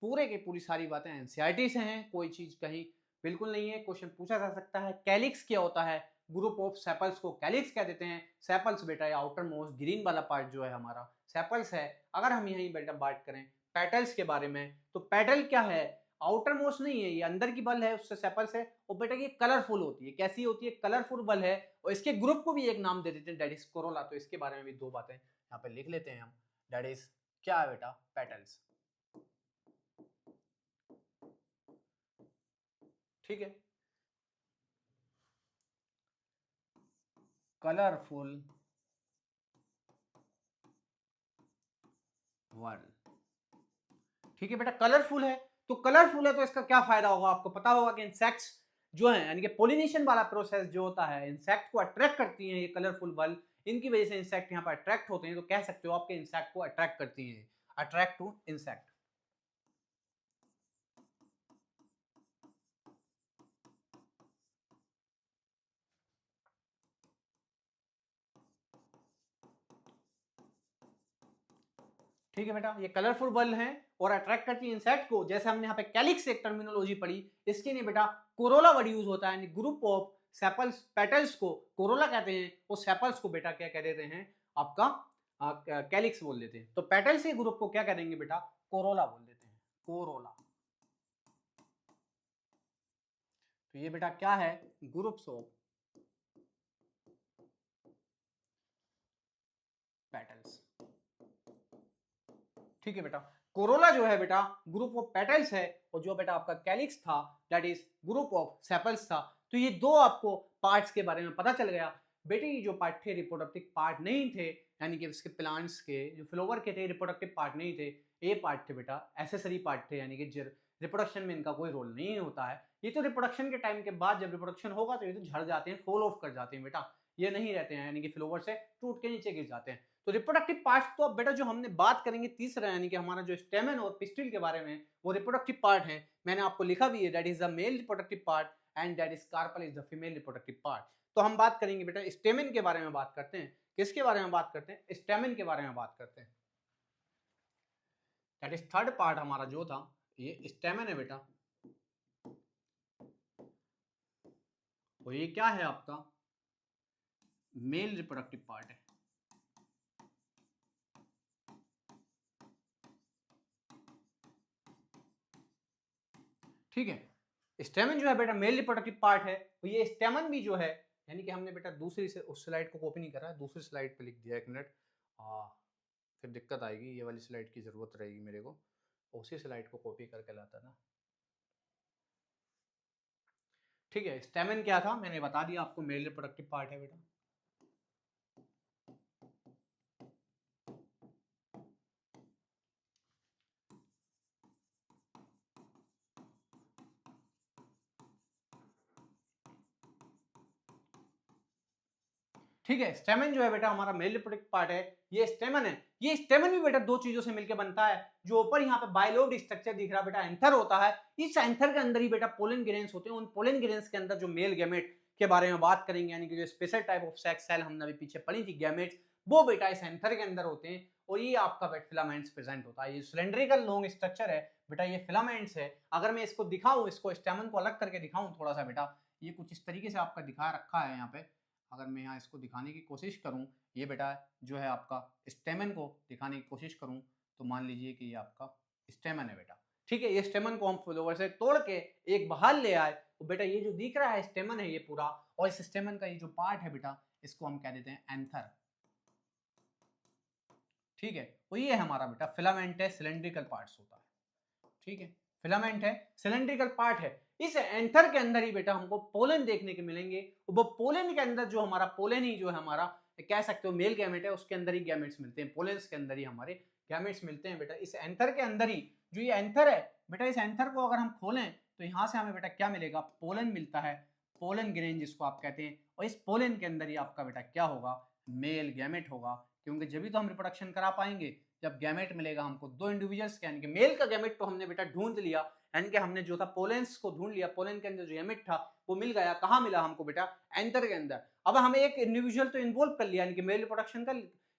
पूरे की पूरी सारी बातें एनसीईआरटी से हैं, कोई चीज कहीं बिल्कुल नहीं है। क्वेश्चन पूछा जा सकता है कैलिक्स क्या होता है, ग्रुप ऑफ सेपल्स को कैलिक्स कह देते हैं। सेपल्स बेटा ये आउटर मोस्ट ग्रीन वाला पार्ट जो है हमारा सेपल्स है। अगर हम यही बेटा बात करें पेटल्स के बारे में, तो पेटल क्या है, आउटर मोस्ट नहीं है, ये अंदर की बल है, उससे सेपल्स है। और बेटा ये कलरफुल होती है, कैसी होती है, कलरफुल बल है। और इसके ग्रुप को भी एक नाम दे देते हैं, दैट इज कोरोला। तो इसके बारे में भी दो बातें यहाँ पे लिख लेते हैं हम, दैट इज क्या है बेटा, पेटल्स। ठीक है, कलरफुल वर्ड। ठीक है बेटा, कलरफुल है तो कलरफुल है तो इसका क्या फायदा होगा, आपको पता होगा कि इंसेक्ट्स जो है यानी कि पोलिनेशन वाला प्रोसेस जो होता है, इंसेक्ट को अट्रैक्ट करती हैं ये कलरफुल बल्ब, इनकी वजह से इंसेक्ट यहाँ पर अट्रैक्ट होते हैं। तो कह सकते हो आपके इंसेक्ट को अट्रैक्ट करती हैं, अट्रैक्ट टू इंसेक्ट। ठीक है बेटा, ये कलरफुल बल्ब हैं और अट्रैक्ट करती है इंसेक्ट को। जैसे हमने यहाँ पे कैलिक्स एक टर्मिनोलॉजी पढ़ी, इसके लिए बेटा कोरोला वर्ड यूज होता है, यानी ग्रुप ऑफ सेपल्स पेटल्स को कोरोला कहते हैं, और सेपल्स को बेटा क्या कह देते हैं, आपका कैलिक्स बोल देते हैं। तो पेटल्स के ग्रुप को क्या कह देंगे बेटा, कोरोला बोल देते हैं, कोरोला। तो ये बेटा क्या है, ग्रुप्स ऑफ पेटल्स। ठीक है बेटा, कोरोला जो है बेटा ग्रुप ऑफ पेटल्स है, और जो बेटा आपका कैलिक्स था that is group of sepals था। तो ये दो आपको पार्ट्स के बारे में पता चल गया। बेटे ये जो पार्ट थे रिप्रोडक्टिव पार्ट नहीं थे, यानी कि इसके प्लांट्स के जो फ्लावर के थे रिप्रोडक्टिव पार्ट नहीं थे, ये पार्ट थे बेटा एसेसरी पार्ट थे, यानी कि रिप्रोडक्शन में इनका कोई रोल नहीं होता है। ये तो रिप्रोडक्शन के टाइम के बाद जब रिप्रोडक्शन होगा तो ये तो झड़ जाते हैं, फॉल ऑफ कर जाते हैं बेटा, ये नहीं रहते हैं, यानी कि फ्लावर से टूट के नीचे गिर जाते हैं। तो रिप्रोडक्टिव पार्ट तो अब बेटा जो हमने बात करेंगे तीसरा, यानी कि हमारा जो स्टेमन और पिस्टिल के बारे में, वो रिप्रोडक्टिव पार्ट है। मैंने आपको लिखा भी है, that is the male reproductive part and that is carpel is the female reproductive part. तो हम बात करेंगे बेटा स्टेमन के बारे में बात करते हैं। किसके बारे में बात करते हैं, स्टेमन के बारे में बात करते हैं। दैट इज थर्ड पार्ट हमारा जो था, ये स्टेमन है बेटा। तो ये क्या है आपका, मेल रिप्रोडक्टिव पार्ट है। ठीक है, स्टेमन जो है बेटा मेल रिप्रोडक्टिव पार्ट है। तो ये स्टेमन भी जो है, यानी कि हमने बेटा दूसरी से उस स्लाइड को कॉपी नहीं करा, दूसरी स्लाइड पे लिख दिया, एक मिनट, फिर दिक्कत आएगी, ये वाली स्लाइड की जरूरत रहेगी मेरे को, उसी स्लाइड को कॉपी करके लाता ना। ठीक है, स्टेमन क्या था मैंने बता दिया आपको, मेल रिप्रोडक्टिव पार्ट है बेटा। ठीक है, स्टेमन जो है बेटा हमारा मेल रिप्रोडक्टिव पार्ट है, ये स्टेमन है। ये स्टेमन भी बेटा दो चीजों से मिलकर बनता है। जो ऊपर यहाँ पे बाइलोब्ड स्ट्रक्चर दिख रहा है बेटा, एंथर होता है। इस एंथर के अंदर ही बेटा पोलन ग्रेन्स होते हैं। उन पोलन ग्रेन्स के अंदर जो मेल गैमेट के बारे में बात करेंगे, यानी कि जो special type of sex cell हमने अभी पीछे पढ़ी थी गैमेट्स, वो बेटा इस एंथर के अंदर होते हैं। और ये आपका बेटा फिलामेंट्स प्रेजेंट होता है। ये सिलेंड्रिकल लॉन्ग स्ट्रक्चर है बेटा, ये फिलामेंट्स है। अगर मैं इसको दिखाऊं, इसको स्टेमन को अलग करके दिखाऊं थोड़ा सा बेटा, ये कुछ इस तरीके से आपका दिखा रखा है यहाँ पे। अगर मैं यहाँ इसको दिखाने की कोशिश करूँ, ये बेटा जो है आपका स्टेमन को दिखाने की कोशिश करूँ, तो मान लीजिए कि ये आपका स्टेमन है बेटा। ठीक है, ये स्टेमन को हम फ्लावर से तोड़ के एक बाहर ले आए, तो बेटा ये जो दिख रहा है स्टेमन है ये पूरा, और इस स्टेमन का ये जो पार्ट है बेटा, इसको हम कह देते हैं एंथर। ठीक है, तो ये हमारा बेटा फिलामेंट है, सिलेंड्रिकल पार्ट्स होता है। ठीक है, फिलामेंट है, सिलेंड्रिकल पार्ट है। इस एंथर के अंदर ही बेटा हमको पोलन देखने के मिलेंगे। वो पोलन के अंदर जो हमारा पोलन ही जो है हमारा कह सकते हो मेल गैमेट है, उसके अंदर ही गैमेट्स मिलते हैं, पोलेंस के अंदर ही हमारे गैमेट्स मिलते हैं बेटा। इस एंथर के अंदर ही जो ये एंथर है बेटा, इस एंथर को अगर हम खोलें तो यहाँ से हमें बेटा क्या मिलेगा, पोलन मिलता है, पोलन ग्रेन जिसको आप कहते हैं। और इस पोलन के अंदर ही आपका बेटा क्या होगा, मेल गैमेट होगा। क्योंकि जब भी तो हम रिप्रोडक्शन करा पाएंगे जब गैमेट मिलेगा हमको दो इंडिविजुअल्स के, यानी कि मेल का गैमेट तो हमने बेटा ढूंढ लिया, यानी कि हमने जो था पोलेंस को ढूंढ लिया, पोलन के अंदर जो गैमेट था वो मिल गया। कहाँ मिला हमको बेटा, एंथर के अंदर। अब हमें एक इंडिविजुअल तो इन्वॉल्व कर लिया, यानी कि मेल रिप्रोडक्शन का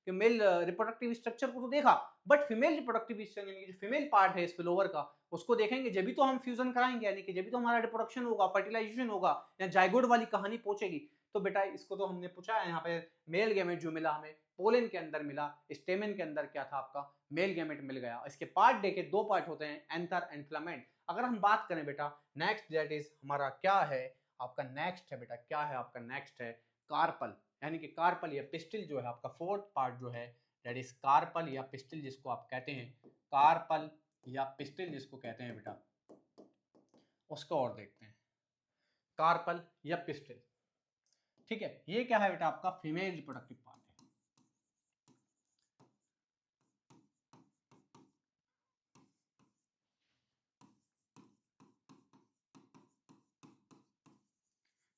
कि मेल रिप्रोडक्टिव स्ट्रक्चर को तो देखा, बट फीमेल रिप्रोडक्टिव स्ट्रक्चर यानी कि जो फीमेल पार्ट है स्पिलओवर का, उसको देखेंगे जब भी तो हम फ्यूजन कराएंगे, यानी कि जब भी तो हमारा रिप्रोडक्शन होगा, फर्टिलाइजेशन होगा या जाइगोट वाली कहानी पहुंचेगी। तो बेटा इसको तो हमने पूछा है यहाँ पे, मेल गैमेट जो मिला हमें पोलन के अंदर मिला, स्टेमन के अंदर क्या था आपका मेल गैमेट मिल गया। इसके पार्ट देखे, दो पार्ट होते हैं, एंथर एंड फिलामेंट। अगर हम बात करें बेटा नेक्स्ट, दैट इज हमारा क्या है, आपका नेक्स्ट है बेटा, क्या है आपका नेक्स्ट है कार्पल, यानी कि कार्पल या पिस्टिल जो है आपका फोर्थ पार्ट जो है, दैट इज कार्पल या पिस्टिल जिसको आप कहते हैं, कार्पल या पिस्टिल जिसको कहते हैं बेटा, उसको और देखते हैं, कार्पल या पिस्टिल। ठीक है, ये क्या है बेटा आपका फीमेल रिप्रोडक्टिव पार्ट है।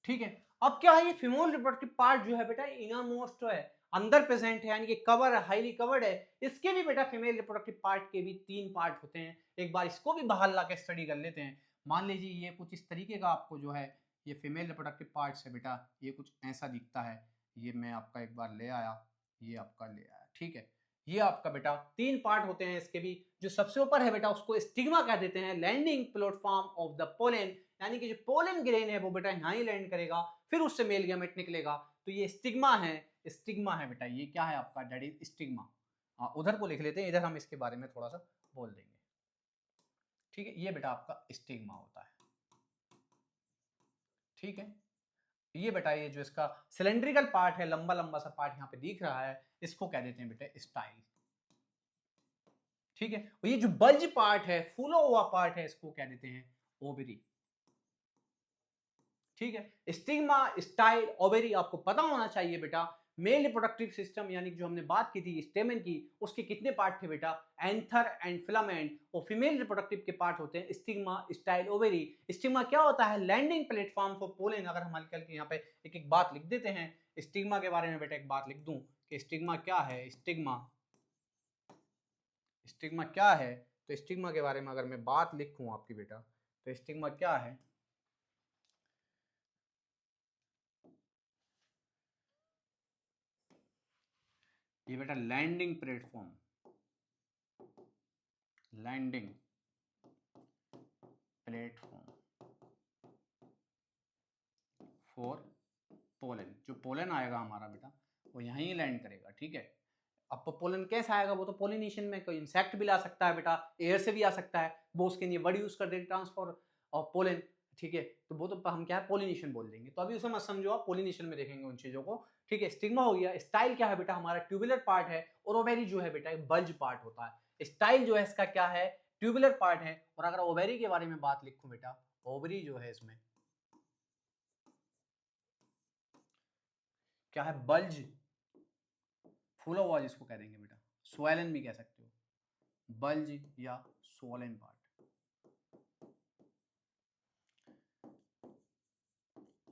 ठीक है, अब क्या है, ये फीमेल रिप्रोडक्टिव पार्ट जो है बेटा इनरमोस्ट है, अंदर प्रेजेंट है, यानी कि कवर है, हाईली कवर्ड है। इसके भी बेटा फीमेल रिप्रोडक्टिव पार्ट के भी तीन पार्ट होते हैं। एक बार इसको भी बाहर ला के स्टडी कर लेते हैं। मान लीजिए ये कुछ इस तरीके का आपको जो है ये फीमेल रिप्रोडक्टिव पार्ट्स है बेटा, ये कुछ ऐसा दिखता है। ये मैं आपका एक बार ले आया, ये आपका ले आया, ठीक है। ये आपका बेटा तीन पार्ट होते हैं इसके भी। जो सबसे ऊपर है बेटा उसको स्टिग्मा कह देते हैं, landing platform of the pollen, यानी कि जो पोलन ग्रेन है वो बेटा यहाँ ही लैंड करेगा, फिर उससे मेल गैमेट निकलेगा। तो ये स्टिग्मा है, स्टिग्मा है बेटा, ये क्या है आपका डैडी स्टिग्मा। उधर को लिख लेते हैं, इधर हम इसके बारे में थोड़ा सा बोल देंगे। ठीक है, ये बेटा आपका स्टिग्मा होता है। ठीक है, ये बेटा ये जो इसका सिलेंड्रिकल पार्ट है, लंबा लंबा सा पार्ट यहाँ पे दिख रहा है, इसको कह देते हैं बेटा स्टाइल। ठीक है, और ये जो बल्ज पार्ट है, फूला हुआ पार्ट है, इसको कह देते हैं ओवरी। ठीक है, स्टिग्मा, स्टाइल, ओवेरी आपको पता होना चाहिए बेटा। मेल रिप्रोडक्टिव सिस्टम यानी कि जो हमने बात की थी स्टेमन की, उसके कितने पार्ट थे बेटा, एंथर एंड फिलामेंट। और फीमेल रिप्रोडक्टिव के पार्ट होते हैं स्टिग्मा, स्टाइल, ओवेरी। स्टिग्मा क्या होता है, लैंडिंग प्लेटफॉर्म फॉर पोलन। अगर हम हल्के हल्के यहाँ पे एक एक बात लिख देते हैं स्टिग्मा के बारे में बेटा, एक बात लिख दूं कि स्टिग्मा क्या है, स्टिग्मा, स्टिग्मा क्या है। तो स्टिग्मा के बारे में अगर मैं बात लिखूं आपकी बेटा, तो स्टिग्मा क्या है, ये बेटा landing platform, landing platform for pollen. जो पोलन आएगा हमारा बेटा वो यहीं लैंड करेगा। ठीक है, अब पोलन कैसे आएगा, वो तो पोलिनेशन में कोई इंसेक्ट भी ला सकता है बेटा, एयर से भी आ सकता है, वो उसके लिए वर्ड यूज कर देंगे ट्रांसफर ऑफ पोलन। ठीक है, तो वो तो हम क्या है पोलिनेशन बोल देंगे। तो अभी उसे मत समझो, आप पोलिनेशन में देखेंगे उन चीजों को। ठीक है, स्टिग्मा हो गया। स्टाइल क्या है बेटा, हमारा ट्यूबुलर पार्ट है, और ओवेरी जो है बेटा बल्ज पार्ट होता है। स्टाइल जो है इसका क्या है, ट्यूबुलर पार्ट है। और अगर ओवेरी के बारे में बात लिखूं बेटा, ओवरी जो है इसमें क्या है, बल्ज, फूला हुआ जिसको कह देंगे बेटा, स्वैलन भी कह सकते हो, बल्ज या स्वोलन पार्ट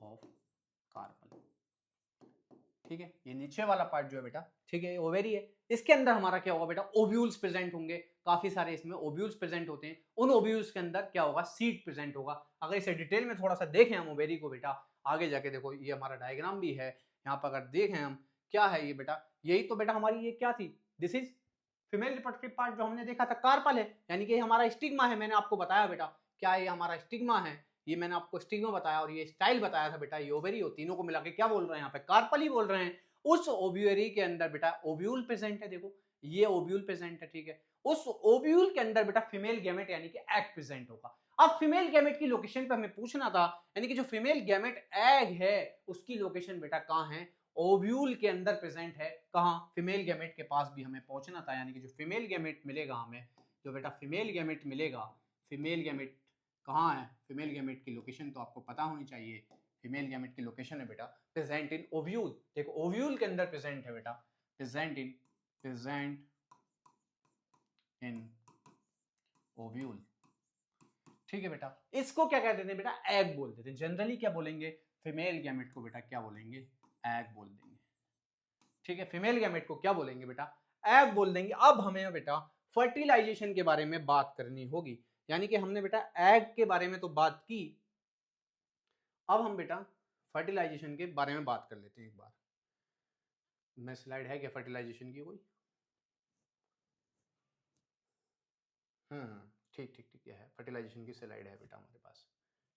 ऑफ कार्पल। ठीक है, ये नीचे वाला पार्ट जो है बेटा, ठीक है, ओवेरी है। इसके अंदर हमारा क्या होगा बेटा, ओव्यूल्स प्रेजेंट होंगे, काफी सारे इसमें ओव्यूल्स प्रेजेंट होते हैं। उन ओव्यूल्स के अंदर क्या होगा, सीड प्रेजेंट होगा। अगर इसे डिटेल में थोड़ा सा देखें हम ओवेरी को बेटा, आगे जाके देखो ये हमारा डायग्राम भी है यहाँ पर, अगर देखें हम क्या है ये बेटा, यही तो बेटा हमारी ये क्या थी, this is female reproductive part जो हमने देखा था कार्पल है, यानी कि हमारा स्टिग्मा है। मैंने आपको बताया बेटा क्या ये हमारा स्टिग्मा है, ये मैंने आपको स्टिग्मा बताया, और ये स्टाइल बताया था बेटा, ये ओवेरी हो। तीनों को मिला के क्या बोल रहे हैं यहाँ पे, कार्पल ही बोल रहे हैं। उस ओव्यूरी के अंदर बेटा ओव्यूल प्रेजेंट है, देखो ये ओव्यूल प्रेजेंट है। ठीक है, उस ओव्यूल के अंदर बेटा फीमेल गैमेट यानी कि एग प्रेजेंट होगा। अब फीमेल गैमेट की लोकेशन पे हमें पूछना था, यानी कि जो फीमेल गैमेट एग है उसकी लोकेशन बेटा कहाँ है, ओव्यूल के अंदर प्रेजेंट है। कहाँ, फीमेल गैमेट के पास भी हमें पहुंचना था, यानी कि जो फीमेल गैमेट मिलेगा हमें, जो बेटा फीमेल गैमेट मिलेगा, फीमेल गैमेट कहाँ है, फीमेल गैमेट की लोकेशन तो आपको पता होनी चाहिए। फीमेल गैमेट की लोकेशन है बेटा प्रेजेंट इन ओव्यूल। देखो ओव्यूल के अंदर प्रेजेंट है बेटा, प्रेजेंट इन ओव्यूल। ठीक है बेटा, इसको क्या कहते हैं बेटा, एग बोल देते हैं। जनरली क्या बोलेंगे, फीमेल गैमेट को बेटा क्या बोलेंगे, एग बोल देंगे। ठीक है, फीमेल गैमेट को क्या बोलेंगे बेटा, एग बोल देंगे। अब हमें बेटा फर्टिलाइजेशन के बारे में बात करनी होगी, यानी कि हमने बेटा एग के बारे में तो बात की, अब हम बेटा फर्टिलाइजेशन के बारे में बात कर लेते हैं एक बार। मैं स्लाइड है क्या फर्टिलाइजेशन की कोई? ठीक ठीक ठीक, ये है फर्टिलाइजेशन की स्लाइड है बेटा हमारे पास।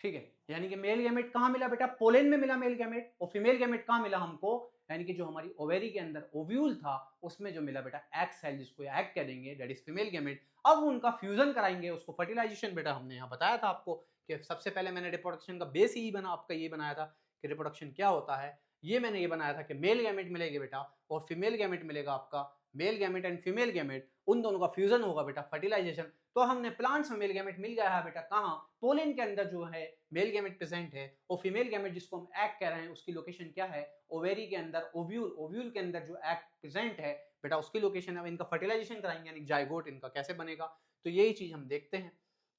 ठीक है, यानी कि मेल गैमेट कहाँ मिला बेटा? पोलेन में मिला मेल गैमेट। और फीमेल गैमेट कहाँ मिला हमको? यानी कि जो हमारी ओवेरी के अंदर ओव्यूल था उसमें जो मिला बेटा एग सेल, जिसको एग कह देंगे, दैट इज फीमेल गैमेट। अब उनका फ्यूजन कराएंगे, उसको फर्टिलाइजेशन बेटा हमने यहाँ बताया था आपको कि सबसे पहले मैंने रिप्रोडक्शन का बेस ही बना आपका ये बनाया था कि रिप्रोडक्शन क्या होता है। ये मैंने ये बनाया था कि मेल गैमेट मिलेगा बेटा और फीमेल गैमेट मिलेगा आपका, male gamete and female gamete, उन दोनों का फ्यूजन होगा बेटा फर्टिलाइजेशन। तो हमने प्लांट्स में मेल गैमेट मिल गया है बेटा कहाँ? पोलन के अंदर जो है मेल गैमेट प्रेजेंट है और फीमेल गैमेट जिसको हम एग कह रहे हैं उसकी लोकेशन क्या है? ओवेरी के अंदर ओव्यूल, ओव्यूल के अंदर जो एग प्रेजेंट है बेटा उसकी लोकेशन। अब इनका फर्टिलाइजेशन कराएंगे यानी जाइगोट इनका कैसे बनेगा, तो यही चीज हम देखते हैं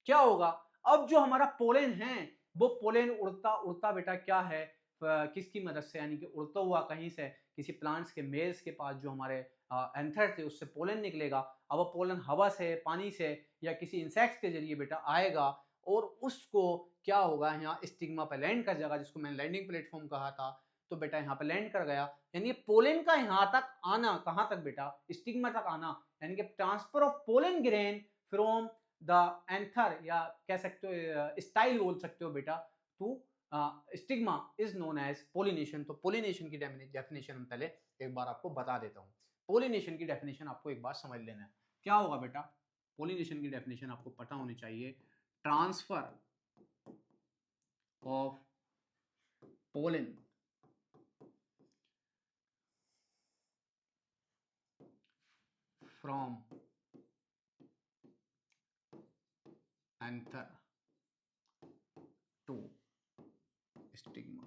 क्या होगा। अब जो हमारा पोलन है वो पोलन उड़ता उड़ता बेटा क्या है, किसकी मदद से, यानी कि उड़ता हुआ कहीं से किसी प्लांट्स के मेल्स के पास जो हमारे एंथर थे उससे पोलन निकलेगा। अब वो पोलन हवा से, पानी से या किसी इंसेक्ट्स के जरिए बेटा आएगा और उसको क्या होगा, यहाँ स्टिग्मा पे लैंड कर जाएगा, जिसको मैंने लैंडिंग प्लेटफॉर्म कहा था। तो बेटा यहाँ पे लैंड कर गया, यानी पोलन का यहाँ तक आना, कहाँ तक बेटा? स्टिग्मा तक आना, यानी कि transfer of pollen grain from the anther, या कह सकते हो स्टाइल बोल सकते हो बेटा, to stigma is known as pollination. तो पोलिनेशन की डेफिनेशन हम पहले एक बार आपको बता देता हूँ। पोलिनेशन की डेफिनेशन आपको एक बार समझ लेना है क्या होगा बेटा। पोलिनेशन की डेफिनेशन आपको पता होनी चाहिए, transfer of pollen from anther to stigma.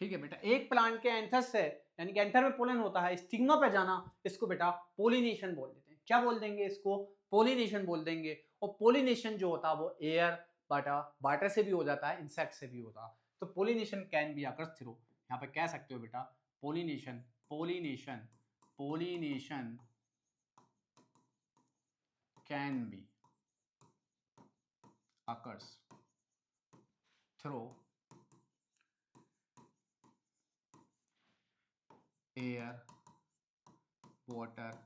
ठीक है बेटा, एक प्लांट के एंथर से, यानी कि एंथर में पोलन होता है, स्टिग्मा पे जाना, इसको बेटा पोलिनेशन बोल देते हैं। क्या बोल देंगे इसको? पोलिनेशन बोल देंगे। और पोलिनेशन जो होता है वो एयर, वाटर से भी हो जाता है, इंसेक्ट से भी होता है। तो pollination can be occur through, यहाँ पे कह सकते हो बेटा pollination, pollination, pollination can be occurs through air, water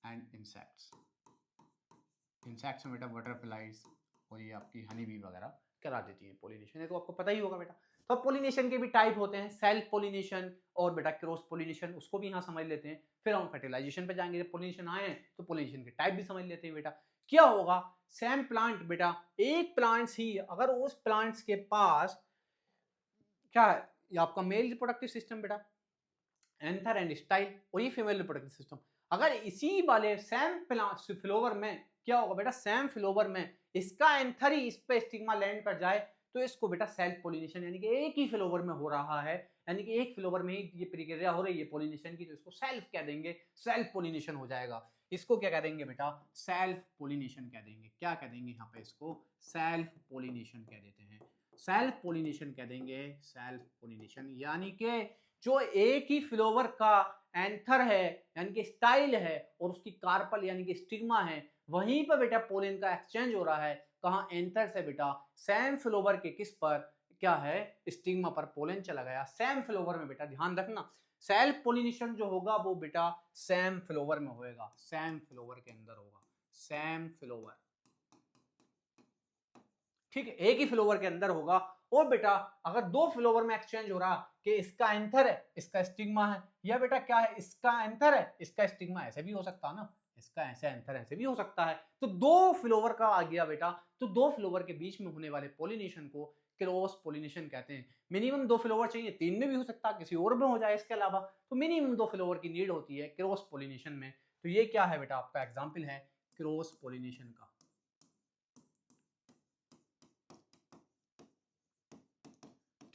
and insects. Insects में बेटा बटरफ्लाइज और ये आपकी हनी बी वगैरह करा देती है पोलिनेशन, ये तो आपको पता ही होगा बेटा। तो अब पोलिनेशन के भी टाइप होते हैं, सेल्फ पोलिनेशन और बेटा क्रॉस पोलिनेशन, उसको भी यहाँ समझ लेते हैं। फिर हम फर्टिलाइजेशन पे जाएंगे, जब पोलिनेशन आए हैं तो पोलिनेशन के टाइप भी समझ लेते हैं बेटा। क्या होगा, सेम प्लांट बेटा, एक प्लांट्स ही अगर उस प्लांट्स के पास क्या है, ये आपका मेल रिप्रोडक्टिव सिस्टम बेटा, एंथर एंड स्टाइल, और ये फीमेल रिप्रोडक्टिव सिस्टम, अगर इसी वाले सेम फ्लोवर में क्या होगा बेटा, सेम फ्लोवर में इसका एंथर ही इस पे स्टिग्मा लैंड कर जाए तो इसको बेटा सेल्फ पोलिनेशन, यानी कि एक ही फ्लोवर में हो रहा है, यानी कि एक फ्लोवर में ही ये प्रक्रिया हो रही है पोलिनेशन की, तो इसको सेल्फ कह देंगे, सेल्फ पोलिनेशन हो जाएगा। इसको क्या कह देंगे बेटा? सेल्फ पोलिनेशन कह देंगे। क्या कह देंगे यहाँ पे? इसको सेल्फ पोलिनेशन कह देते हैं, सेल्फ पोलिनेशन कह देंगे, सेल्फ पोलिनेशन। यानी कि जो एक ही फ्लोवर का एंथर है यानी कि स्टाइल है और उसकी कार्पल यानी कि स्टिग्मा है, वहीं पर बेटा पोलन का एक्सचेंज हो रहा है। कहाँ? एंथर से बेटा सेम फ्लोवर के किस पर, क्या है, स्टिग्मा पर पोलन चला गया सेम फ्लोवर में। बेटा ध्यान रखना, सेल्फ पोलिनेशन जो होगा वो बेटा सेम फ्लोवर में होएगा, सेम फ्लोवर के अंदर होगा, सेम फ्लोवर। ठीक है, एक ही फ्लोवर के अंदर होगा। और बेटा अगर दो फ्लोवर में एक्सचेंज हो रहा कि इसका एंथर है इसका स्टिग्मा है, या बेटा क्या है, इसका एंथर है इसका स्टिग्मा, ऐसे भी हो सकता है ना, इसका ऐसे एंथर ऐसे भी हो सकता है। तो दो फ्लोवर का आ गया बेटा, तो दो फ्लोवर के बीच में होने वाले पोलिनेशन को क्रॉस पोलिनेशन कहते हैं। मिनिमम दो फ्लोवर चाहिए, तीन में भी हो सकता है, किसी और में हो जाए इसके अलावा, तो मिनिमम दो फ्लोवर की नीड होती है क्रॉस पोलिनेशन में। तो ये क्या है बेटा, आपका एग्जाम्पल है क्रॉस पोलिनेशन का।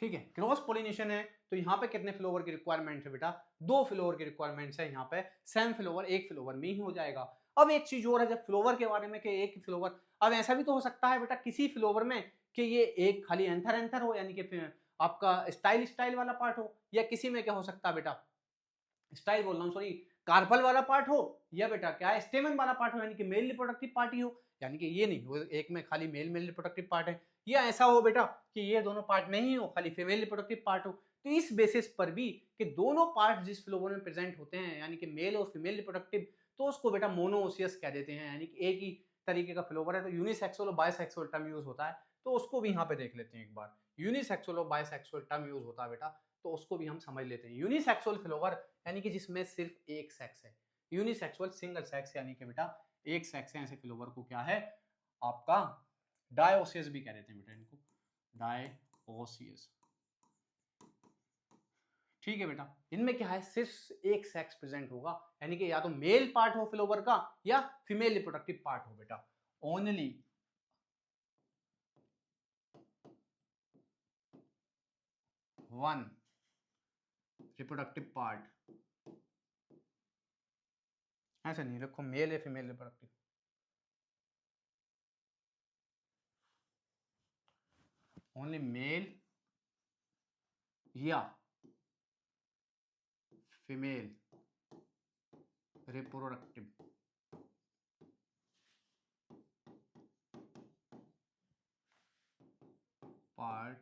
ठीक है, क्रॉस पोलिनेशन है तो यहाँ पे कितने फ्लोवर की रिक्वायरमेंट है बेटा? दो फ्लोवर की रिक्वायरमेंट है। यहाँ पे सेम फ्लोवर एक फ्लोवर में ही हो जाएगा। अब एक चीज और है जब फ्लोवर के बारे में कि एक फ्लोवर, अब ऐसा भी तो हो सकता है बेटा किसी फ्लोवर में कि ये एक खाली एंथर एंथर हो, यानी कि आपका स्टाइल स्टाइल वाला पार्ट हो, या किसी में क्या हो सकता है बेटा, स्टाइल बोल रहा हूँ सॉरी, कार्पल वाला पार्ट हो, या बेटा क्या है, स्टेमन वाला पार्ट हो, यानी कि मेल रिप्रोडक्टिव पार्ट ही हो। यानी कि ये नहीं हो एक में खाली मेल मेल रिप्रोडक्टिव पार्ट है, या ऐसा हो बेटा कि ये दोनों पार्ट नहीं हो, खाली फीमेल रिप्रोडक्टिव पार्ट हो। तो इस बेसिस पर भी कि दोनों पार्ट जिस फ्लोवर में प्रेजेंट होते हैं यानी कि मेल और फीमेल रिप्रोडक्टिव, तो उसको बेटा मोनोओसियस कह देते हैं, यानी कि एक ही तरीके का फ्लोवर है। तो यूनिसेक्सुअल और बायसेक्सुअल टर्म यूज होता है, तो उसको भी यहाँ पे देख लेते हैं एक बार। यूनिसेक्सुअल और बायसेक्सुअल टर्म यूज होता है बेटा, तो उसको भी हम समझ लेते हैं। यूनिसेक्सुअल फ्लोवर यानी कि जिसमें सिर्फ एक सेक्स है, यूनिसेक्सुअल सिंगल सेक्स यानी कि बेटा एक सेक्स है, ऐसे फ्लोवर को क्या है आपका डायोसियस भी कह देते हैं बेटा, इनको डायोसियस। ठीक है बेटा, इनमें क्या है सिर्फ एक सेक्स प्रेजेंट होगा, यानी कि या तो मेल पार्ट हो फ्लोवर का या फीमेल रिप्रोडक्टिव पार्ट हो बेटा। ओनली वन रिप्रोडक्टिव पार्ट, ऐसा नहीं रखो मेल या फीमेल रिप्रोडक्टिव, ओनली मेल या female reproductive part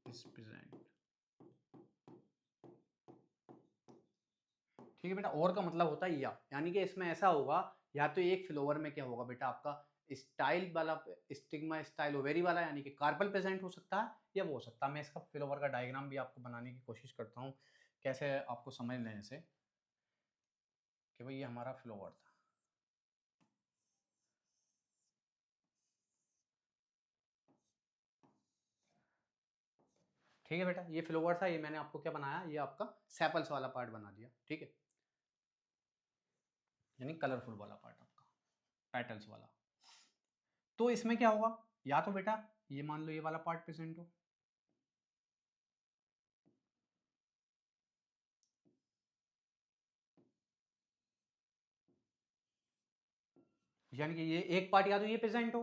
is present. ठीक है बेटा, और का मतलब होता है या, यानी कि इसमें ऐसा होगा या तो एक फ्लोवर में क्या होगा बेटा आपका स्टाइल वाला स्टिग्मा स्टाइल ओवेरी वाला, यानी कि कार्पल प्रेजेंट हो सकता है, या वो हो सकता है। मैं इसका फ्लोवर का डायग्राम भी आपको बनाने की कोशिश करता हूँ, कैसे आपको समझ लेने से कि भाई ये हमारा फ्लोवर था। ठीक है बेटा, ये फ्लोवर था, ये मैंने आपको क्या बनाया, ये आपका सेपल्स वाला पार्ट बना दिया। ठीक है, यानी कलरफुल वाला पार्ट आपका पेटल्स वाला। तो इसमें क्या होगा, या तो बेटा ये मान लो ये वाला पार्ट प्रेजेंट हो, यानी कि ये एक पार्ट या तो ये प्रेजेंट हो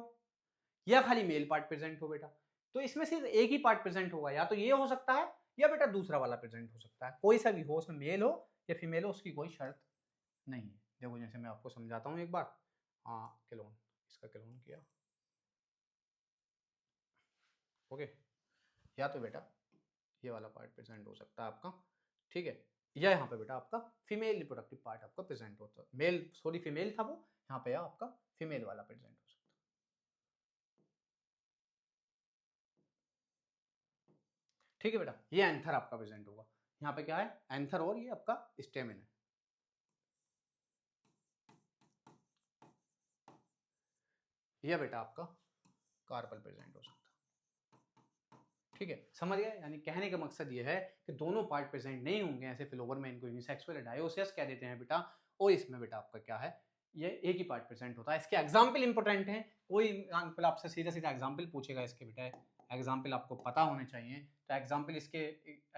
या खाली मेल पार्ट प्रेजेंट हो बेटा। तो इसमें सिर्फ एक ही पार्ट प्रेजेंट होगा, या तो ये हो सकता है या बेटा दूसरा वाला प्रेजेंट हो सकता है, कोई सा भी हो, उसमें मेल हो या फीमेल हो, उसकी कोई शर्त नहीं है। देखो जैसे मैं आपको समझाता हूँ एक बार, हाँ क्लोन, इसका क्लोन किया, ओके, या तो बेटा ये वाला पार्ट प्रेजेंट हो सकता है आपका, ठीक है, या यहाँ पे बेटा आपका फीमेल रिप्रोडक्टिव पार्ट आपका प्रेजेंट होता है, मेल सॉरी फीमेल था वो, यहाँ पे आपका फीमेल वाला प्रेजेंट हो सकता है। ठीक है बेटा, ये एंथर आपका प्रेजेंट होगा, यहाँ पे क्या है एंथर, और ये आपका स्टेमिन है। यह बेटा आपका कार्पल प्रेजेंट हो सकता है। ठीक है, समझ गए, यानी कहने का मकसद ये है कि दोनों पार्ट प्रेजेंट नहीं होंगे ऐसे फ्लोवर में, इनको यूनिसेक्सुअल डायोसियस कह देते हैं बेटा। और इसमें बेटा आपका क्या है, ये एक ही पार्ट प्रेजेंट होता है। इसके एग्जाम्पल इंपॉर्टेंट है, कोई एग्जाम्पल आपसे सीधा सीधा एग्जाम्पल पूछेगा इसके बेटा, एग्जाम्पल आपको पता होने चाहिए, तो एग्जाम्पल इसके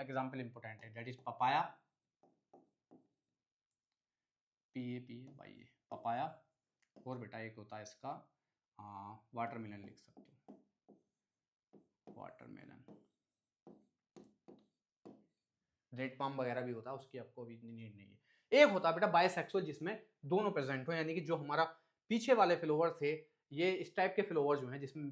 एग्जाम्पल इंपॉर्टेंट है, that is papaya, PAPA papaya, और बेटा एक होता है इसका वाटरमेलन, लिख सकते हो वाटरमेलन, रेड पाम वगैरह भी होता है, उसकी आपको अभी नीड नहीं है। एक होता है बेटा बायसेक्सुअल जिसमें दोनों प्रेजेंट हो, यानी कि जो हमारा पीछे वाले फ्लोवर थे, ये इस टाइप के फ्लोवर जो हैं जिसमें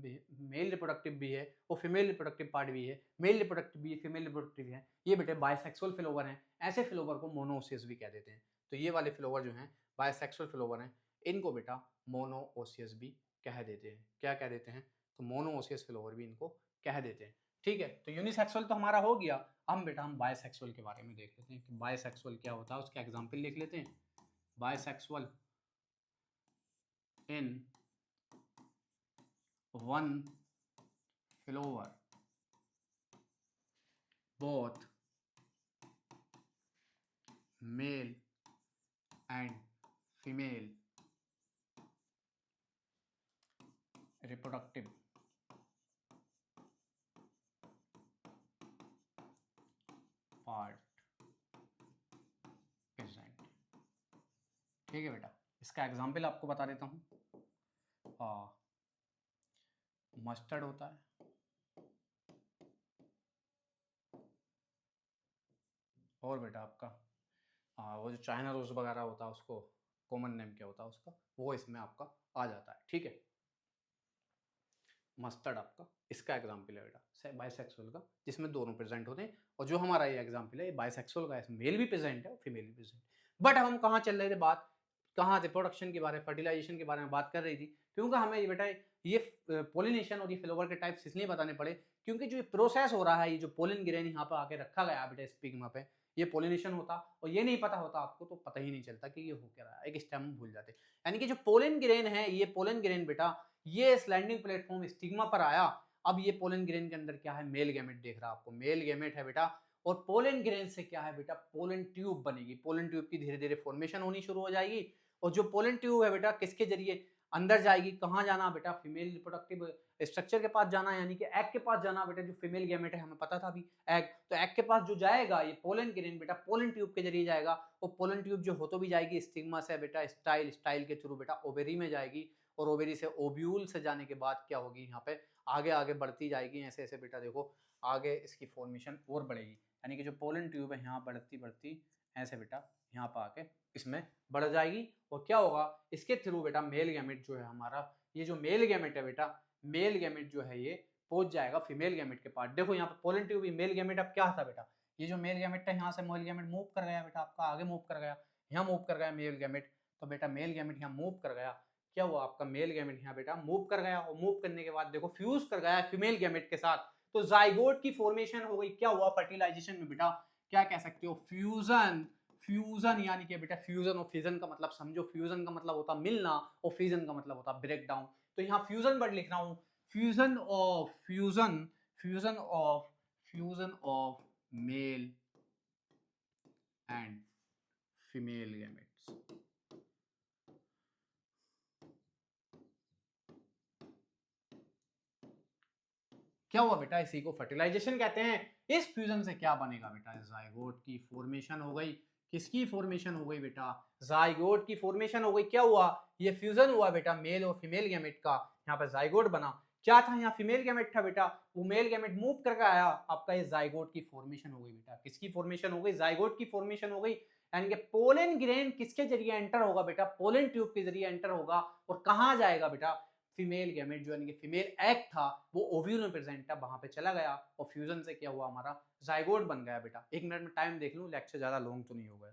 मेल रिप्रोडक्टिव भी है और फीमेल रिप्रोडक्टिव पार्ट भी है, मेल रिप्रोडक्टिव भी है फीमेल रिप्रोडक्टिव है, ये बेटे बायसेक्सुअल फ्लोवर हैं। ऐसे फ्लोवर को मोनोओसियस भी कह देते हैं। तो ये वाले फ्लोवर जो हैं बायसेक्सुअल फ्लोवर हैं, इनको बेटा मोनोओसियस भी कह देते हैं। क्या कह देते हैं, तो मोनोओसियस फ्लोवर भी इनको कह देते हैं। ठीक है, तो यूनिसेक्सुअल तो हमारा हो गया। हम बेटा हम बायसेक्सुअल के बारे में देख लेते हैं कि बायसेक्सुअल क्या होता है, उसके एग्जांपल लिख लेते हैं। Bisexual in one flower both male and female reproductive part present. ठीक है बेटा, इसका एग्जांपल आपको बता देता हूँ। मस्टर्ड होता है, और बेटा आपका वो जो चाइना रोज वगैरह होता है, उसको कॉमन नेम क्या होता है उसका, वो इसमें आपका आ जाता है। ठीक है, मस्टर्ड आपका इसका एग्जाम्पल है बेटा बाइसेक्सुअल का, जिसमें दोनों प्रेजेंट होते हैं। और जो हमारा ये एग्जाम्पल है ये बाइसेक्सुअल का, इसमें मेल भी प्रेजेंट है और फीमेल भी प्रेजेंट। बट हम कहाँ चल रहे थे बात, कहाँ थे, प्रोडक्शन के बारे में, फर्टिलाइजेशन के बारे में बात कर रही थी। क्योंकि हमें ये बेटा ये पोलिनेशन और ये फ्लावर के टाइप्स इसलिए बताने पड़े क्योंकि जो प्रोसेस हो रहा है, ये जो पोलिन ग्रेन यहाँ पे आके रखा गया बेटा स्पिग्मा पे, ये पोलिनेशन होता और ये नहीं पता होता आपको तो पता ही नहीं चलता कि ये हो क्या रहा है, एक स्टेम भूल जाते। यानी कि जो पोलिन ग्रेन है, ये पोलिन ग्रेन बेटा ये लैंडिंग प्लेटफॉर्म स्टिग्मा पर आया। अब ये पोलन ग्रेन के अंदर क्या है, मेल गैमेट देख रहा है आपको, मेल गैमेट है बेटा। और पोलन ग्रेन से क्या है बेटा, पोलन ट्यूब बनेगी। पोलन ट्यूब की धीरे धीरे फॉर्मेशन होनी शुरू हो जाएगी। और जो पोलन ट्यूब है बेटा किसके जरिए अंदर जाएगी, कहाँ जाना बेटा, फीमेल रिप्रोडक्टिव स्ट्रक्चर के पास जाना, यानी कि एग के पास जाना बेटा। जो फीमेल गैमेट है हमें पता था अभी एग, तो एग के पास जो जाएगा ये पोलन ग्रेन बेटा पोलन ट्यूब के जरिए जाएगा। और पोलन ट्यूब जो हो तो भी जाएगी स्टिग्मा से बेटा स्टाइल के थ्रू बेटा ओवेरी में जाएगी। और ओवेरी से ओव्यूल से जाने के बाद क्या होगी, यहाँ पे आगे आगे बढ़ती जाएगी ऐसे ऐसे बेटा। देखो आगे इसकी फॉर्मेशन और बढ़ेगी, यानी कि जो पोलन ट्यूब है यहाँ बढ़ती बढ़ती ऐसे बेटा यहाँ पर आके इसमें बढ़ जाएगी। और क्या होगा, इसके थ्रू बेटा मेल गैमेट जो है हमारा, ये जो मेल गैमेट है बेटा, मेल गैमेट जो है ये पहुंच जाएगा फीमेल गैमेट के पास। देखो यहाँ पे पोलन ट्यूब मेल गैमेट अब क्या था बेटा, ये जो मेल गैमेट था यहाँ से मेल गैमेट मूव कर गया बेटा, आपका आगे मूव कर गया, यहाँ मूव कर गया मेल गैमेट। तो बेटा मेल गैमेट यहाँ मूव कर गया, क्या हुआ आपका मेल गैमेट यहाँ बेटा मूव कर गया। और मूव करने के बाद देखो फ्यूज कर गया फीमेल गैमेट के साथ, तो जाइगोट की फॉर्मेशन हो गई। क्या हुआ फर्टिलाइजेशन में बेटा, क्या कह सकते हो, फ्यूजन। फ्यूजन यानी कि बेटा फ्यूजन और फिजन का मतलब समझो, फ्यूजन का मतलब होता मिलना और फिजन का मतलब होता ब्रेक डाउन। तो यहाँ फ्यूजन वर्ड लिख रहा हूँ, fusion of fusion of male and female gametes. क्या हुआ बेटा, इसी को फर्टिलाइजेशन कहते हैं। इस फ्यूजन से क्या बनेगा बेटा, जाइगोट की फॉर्मेशन हो गई। किसकी फॉर्मेशन हो गई बेटा, जाइगोट की फॉर्मेशन हो गई। क्या हुआ, ये फ्यूजन हुआ बेटा मेल और फीमेल गैमेट का, यहाँ पे जाइगोट बना। क्या था, यहाँ फीमेल गैमेट था बेटा, वो मेल गैमेट मूव करके आया, आपका ये जाइगोट की फॉर्मेशन हो गई बेटा। किसकी फॉर्मेशन हो गई, जाइगोट की फॉर्मेशन हो गई। यानी कि पोलन ग्रेन किसके जरिए एंटर होगा बेटा, पोलन ट्यूब के जरिए एंटर होगा। और कहाँ जाएगा बेटा, फीमेल गैमेट जो यानी कि फीमेल एग था वो ओव्यूल में प्रेजेंट था, वहां पे चला गया। और फ्यूजन से क्या हुआ, हमारा जाइगोट बन गया बेटा। 1 मिनट में टाइम देख लूं, लेक्चर ज्यादा लॉन्ग तो नहीं हो गया।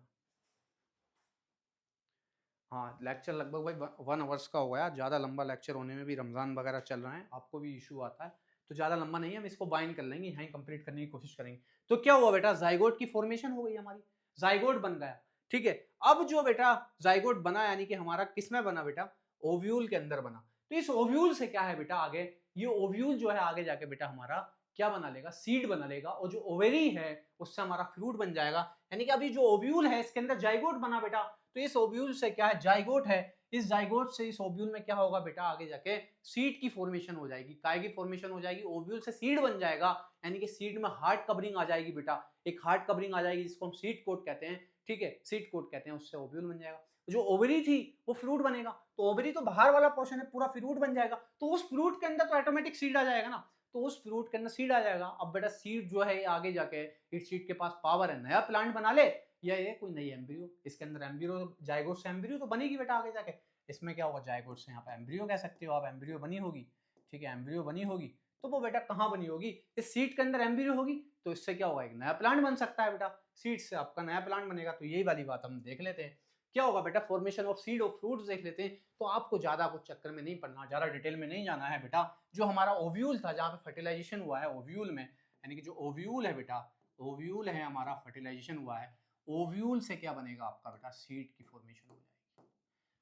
हाँ लेक्चर लगभग भाई 1 आवर्स का हो गया, ज़्यादा लंबा लेक्चर होने में भी रमज़ान वगैरह चल रहे हैं, आपको भी इशू आता है, तो ज़्यादा लंबा नहीं है, हम इसको बाइंड कर लेंगे, यहाँ कंप्लीट करने की कोशिश करेंगे। तो क्या हुआ बेटा, जाइगोट की फॉर्मेशन हो गई हमारी, जाइगोट बन गया। ठीक है, अब जो बेटा जाइगोट बना यानी कि हमारा किसमें बना बेटा, ओव्यूल के अंदर बना। तो इस ओव्यूल से क्या है बेटा आगे, ये ओव्यूल जो है आगे जाके बेटा हमारा क्या बना लेगा, सीड बना लेगा। और जो ओवेरी है उससे हमारा फ्रूट बन जाएगा। यानी कि अभी जो ओव्यूल है इसके अंदर जाइगोट बना बेटा, तो इस ओव्यूल से क्या है, जाइगोट है, इस जाइगोट से इस ओव्यूल में क्या होगा बेटा, आगे जाके सीड की फॉर्मेशन हो जाएगी। काय की फॉर्मेशन हो जाएगी, ओव्यूल से सीड बन जाएगा। यानी कि सीड में हार्ड कवरिंग आ जाएगी बेटा, एक हार्ड कवरिंग आ जाएगी जिसको हम सीड कोट कहते हैं। ठीक है, सीड कोट कहते हैं, उससे ओव्यूल बन जाएगा। जो ओवरी थी वो फ्रूट बनेगा, तो ओवरी तो बाहर वाला पोर्शन है, पूरा फ्रूट बन जाएगा। तो उस फ्रूट के अंदर तो ऑटोमेटिक सीड आ जाएगा ना, तो उस फ्रूट के अंदर सीड आ जाएगा। अब बेटा सीड जो है आगे जाके इस सीड के पास पावर है, नया प्लांट बना ले या ये कोई नई एम्ब्रियो, इसके अंदर एम्ब्रियो, जाइगोट से एम्ब्रियो तो बनेगी बेटा आगे जाके। इसमें क्या होगा, जाइगोट से यहाँ पे एम्ब्रियो कह सकते हो आप, एम्ब्रियो बनी होगी। ठीक है, एम्ब्रियो बनी होगी, तो वो बेटा कहाँ बनी होगी, इस सीड के अंदर एम्ब्रियो होगी, तो इससे क्या होगा, एक नया प्लांट बन सकता है बेटा, सीड से आपका नया प्लांट बनेगा। तो यही वाली बात हम देख लेते हैं, क्या होगा बेटा, formation of seed of fruits देख लेते हैं। तो आपको ज्यादा कुछ चक्कर में नहीं पड़ना, ज्यादा डिटेल में नहीं जाना है बेटा। जो हमारा ओव्यूल था जहाँ पे फर्टिलाइजेशन हुआ है ओव्यूल में, यानी कि जो ओव्यूल है बेटा, ओव्यूल है हमारा, फर्टिलाइजेशन हुआ है, ओव्यूल से क्या बनेगा आपका बेटा, सीड की फॉर्मेशन हो जाएगी।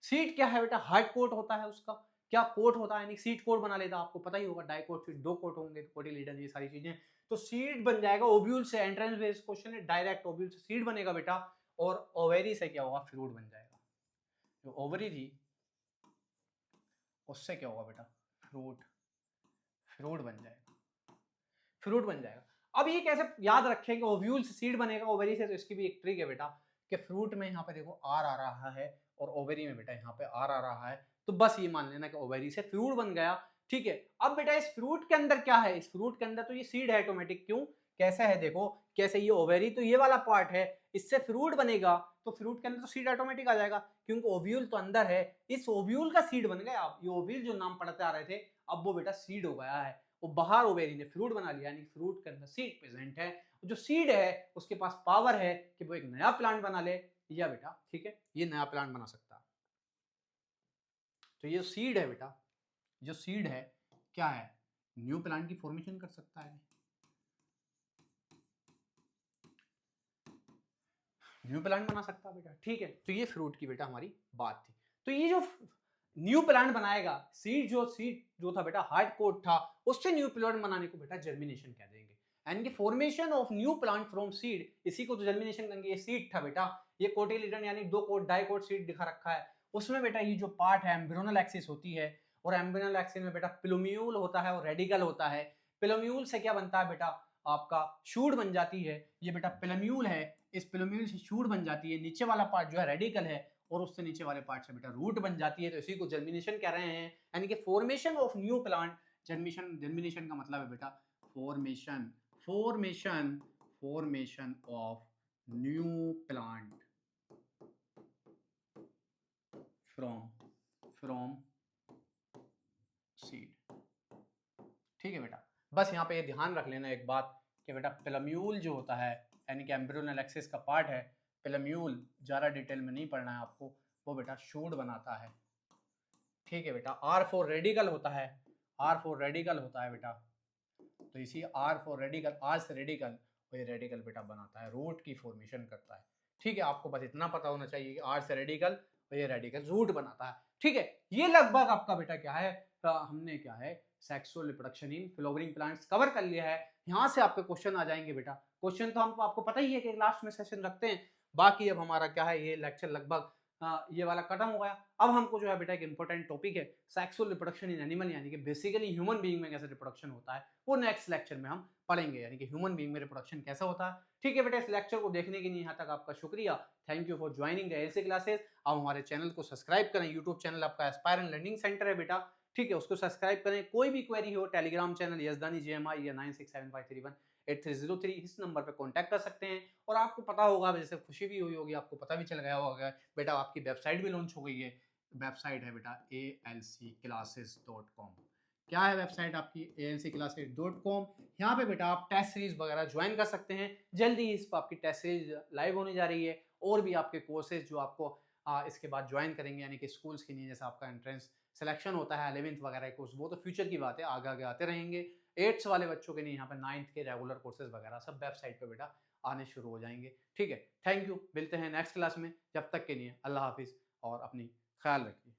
सीड क्या है बेटा, हार्ड कोट होता है उसका, क्या कोट होता है, यानी सीड कोट बना लेता, आपको पता ही होगा, डाइकोट सीड 2 कोट होंगे, कोटिलीडन ये सारी चीजें। तो सीड बन जाएगा ओव्यूल से, एंट्रेंस बेस्ड क्वेश्चन है, डायरेक्ट ओव्यूल से सीड बनेगा बेटा। और ओवेरी से क्या होगा, फ्रूट बन जाएगा। जो ओवरी थी उससे क्या होगा बेटा, फ्रूट, फ्रूट बन जाएगा, फ्रूट बन जाएगा। अब ये कैसे याद रखें कि ओव्यूल से सीड बनेगा, ओवरी से, तो इसकी भी एक ट्रिक है बेटा कि फ्रूट में यहाँ पे देखो आर आ रहा है और ओवरी में बेटा यहाँ पे आर आ रहा है, तो बस ये मान लेना कि ओवरी से फ्रूट बन गया। ठीक है, अब बेटा इस फ्रूट के अंदर क्या है, इस फ्रूट के अंदर तो ये सीड है ऑटोमेटिक, क्यों, कैसे है देखो, कैसे, ये ओवरी तो ये वाला पार्ट है, इससे फ्रूट बनेगा, तो फ्रूट के अंदर तो सीड ऑटोमेटिक आ जाएगा क्योंकि ओव्यूल तो अंदर है। इस ओव्यूल का सीड बन गया। आप ये ओव्यूल जो नाम पढ़ते आ रहे थे, अब वो बेटा सीड हो गया है, वो बाहर ओवेरी ने फ्रूट बना लिया, यानी फ्रूट के अंदर सीड प्रेजेंट है। जो सीड है उसके पास पावर है कि वो एक नया प्लांट बना ले, या बेटा ठीक है ये नया प्लांट बना सकता है। तो ये सीड है बेटा, जो सीड है क्या है, न्यू प्लांट की फॉर्मेशन कर सकता है, न्यू प्लांट बना सकता है बेटा, ठीक है। तो ये फ्रूट की बेटा हमारी बात थी। तो ये जो न्यू प्लांट बनाएगा, सीड जो था बेटा हार्ड कोट था, उससे न्यू प्लांट बनाने को बेटा जर्मिनेशन कह देंगे। एंड की formation of new plant from seed, इसी को तो जर्मिनेशन कहेंगे। ये सीड था बेटा, ये कोटिलिडन यानी दो कोट डाइकोट सीड दिखा रखा है, उसमें बेटा ये जो पार्ट है एम्ब्रियोनल एक्सिस होती है, और एम्ब्रियोनल एक्सिस में बेटा प्लूम्यूल होता है और रेडिकल होता है। प्लूम्यूल से क्या बनता है बेटा, आपका शूट बन जाती है, ये बेटा प्लूम्यूल है, इस प्लूम्यूल से शूट बन जाती है, नीचे वाला पार्ट जो है रेडिकल है, और उससे नीचे वाले पार्ट से बेटा रूट बन जाती है। तो इसी को जर्मिनेशन कह रहे हैं, यानी कि formation of new plant. Germination का मतलब है बेटा formation, formation formation of new plant from seed, ठीक है बेटा। बस यहाँ पे ये ध्यान रख लेना एक बात कि बेटा प्लम्यूल जो होता है, यानी कि एम्ब्रियोनल एक्सिस का पार्ट है, प्लम्यूल ज़्यादा डिटेल में नहीं पढ़ना है आपको, वो बेटा शूट बनाता है, ठीक है बेटा। आर फॉर रेडिकल होता है, आर फॉर रेडिकल होता है बेटा, तो इसी आर फॉर रेडिकल, आर से रेडिकल, वो ये रेडिकल बेटा बनाता है, रूट की फॉर्मेशन करता है, ठीक है। आपको बस इतना पता होना चाहिए कि आर से रेडिकल, वो ये रेडिकल रूट बनाता है, ठीक है। ये लगभग आपका बेटा क्या है, हमने क्या है sexual reproduction in flowering plants cover कर लिया है। यहाँ से आपके क्वेश्चन आ जाएंगे बेटा, क्वेश्चन तो हमको आपको पता ही है कि लास्ट में सेशन रखते हैं। बाकी अब हमारा क्या है, ये लेक्चर लगभग ये वाला खत्म हो गया। अब हमको जो है बेटा एक इंपॉर्टेंट टॉपिक है सेक्सुअल रिप्रोडक्शन इन एनिमल, यानी कि बेसिकली ह्यूमन बीइंग में कैसे रिप्रोडक्शन होता है, वो नेक्स्ट लेक्चर में हम पढ़ेंगे, यानी कि ह्यूमन बीइंग में रिप्रोडक्शन कैसा होता है, ठीक है बेटा। इस लेक्चर को देखने के लिए यहाँ तक आपका शुक्रिया, thank you for joining the LC classes. आप हमारे चैनल को सब्सक्राइब करें, यूट्यूब चैनल आपका एस्पायर एंड लर्निंग सेंटर है बेटा, ठीक है, उसको सब्सक्राइब करें। कोई भी क्वेरी हो, टेलीग्राम चैनल यजदानी GMI या 9675318303, इस नंबर पे कांटेक्ट कर सकते हैं। और आपको पता होगा, जैसे खुशी भी हुई होगी, आपको पता भी चल गया होगा बेटा, आपकी वेबसाइट भी लॉन्च हो गई है। वेबसाइट है बेटा alcclasses.com। क्या है वेबसाइट आपकी, alcclasses.com। यहाँ पे बेटा आप टेस्ट सीरीज वगैरह ज्वाइन कर सकते हैं। जल्दी इस पर आपकी टेस्ट सीरीज लाइव होने जा रही है, और भी आपके कोर्सेज जो आपको इसके बाद ज्वाइन करेंगे, यानी कि स्कूल्स के लिए जैसे आपका एंट्रेंस सिलेक्शन होता है, 11th वगैरह कोर्स, वो तो फ्यूचर की बात है, आगे आगे आते रहेंगे। 8th वाले बच्चों के लिए यहाँ पर 9th के रेगुलर कोर्सेज वगैरह सब वेबसाइट पे बेटा आने शुरू हो जाएंगे, ठीक है। थैंक यू, मिलते हैं नेक्स्ट क्लास में, जब तक के लिए अल्लाह हाफिज़ और अपनी ख्याल रखिए।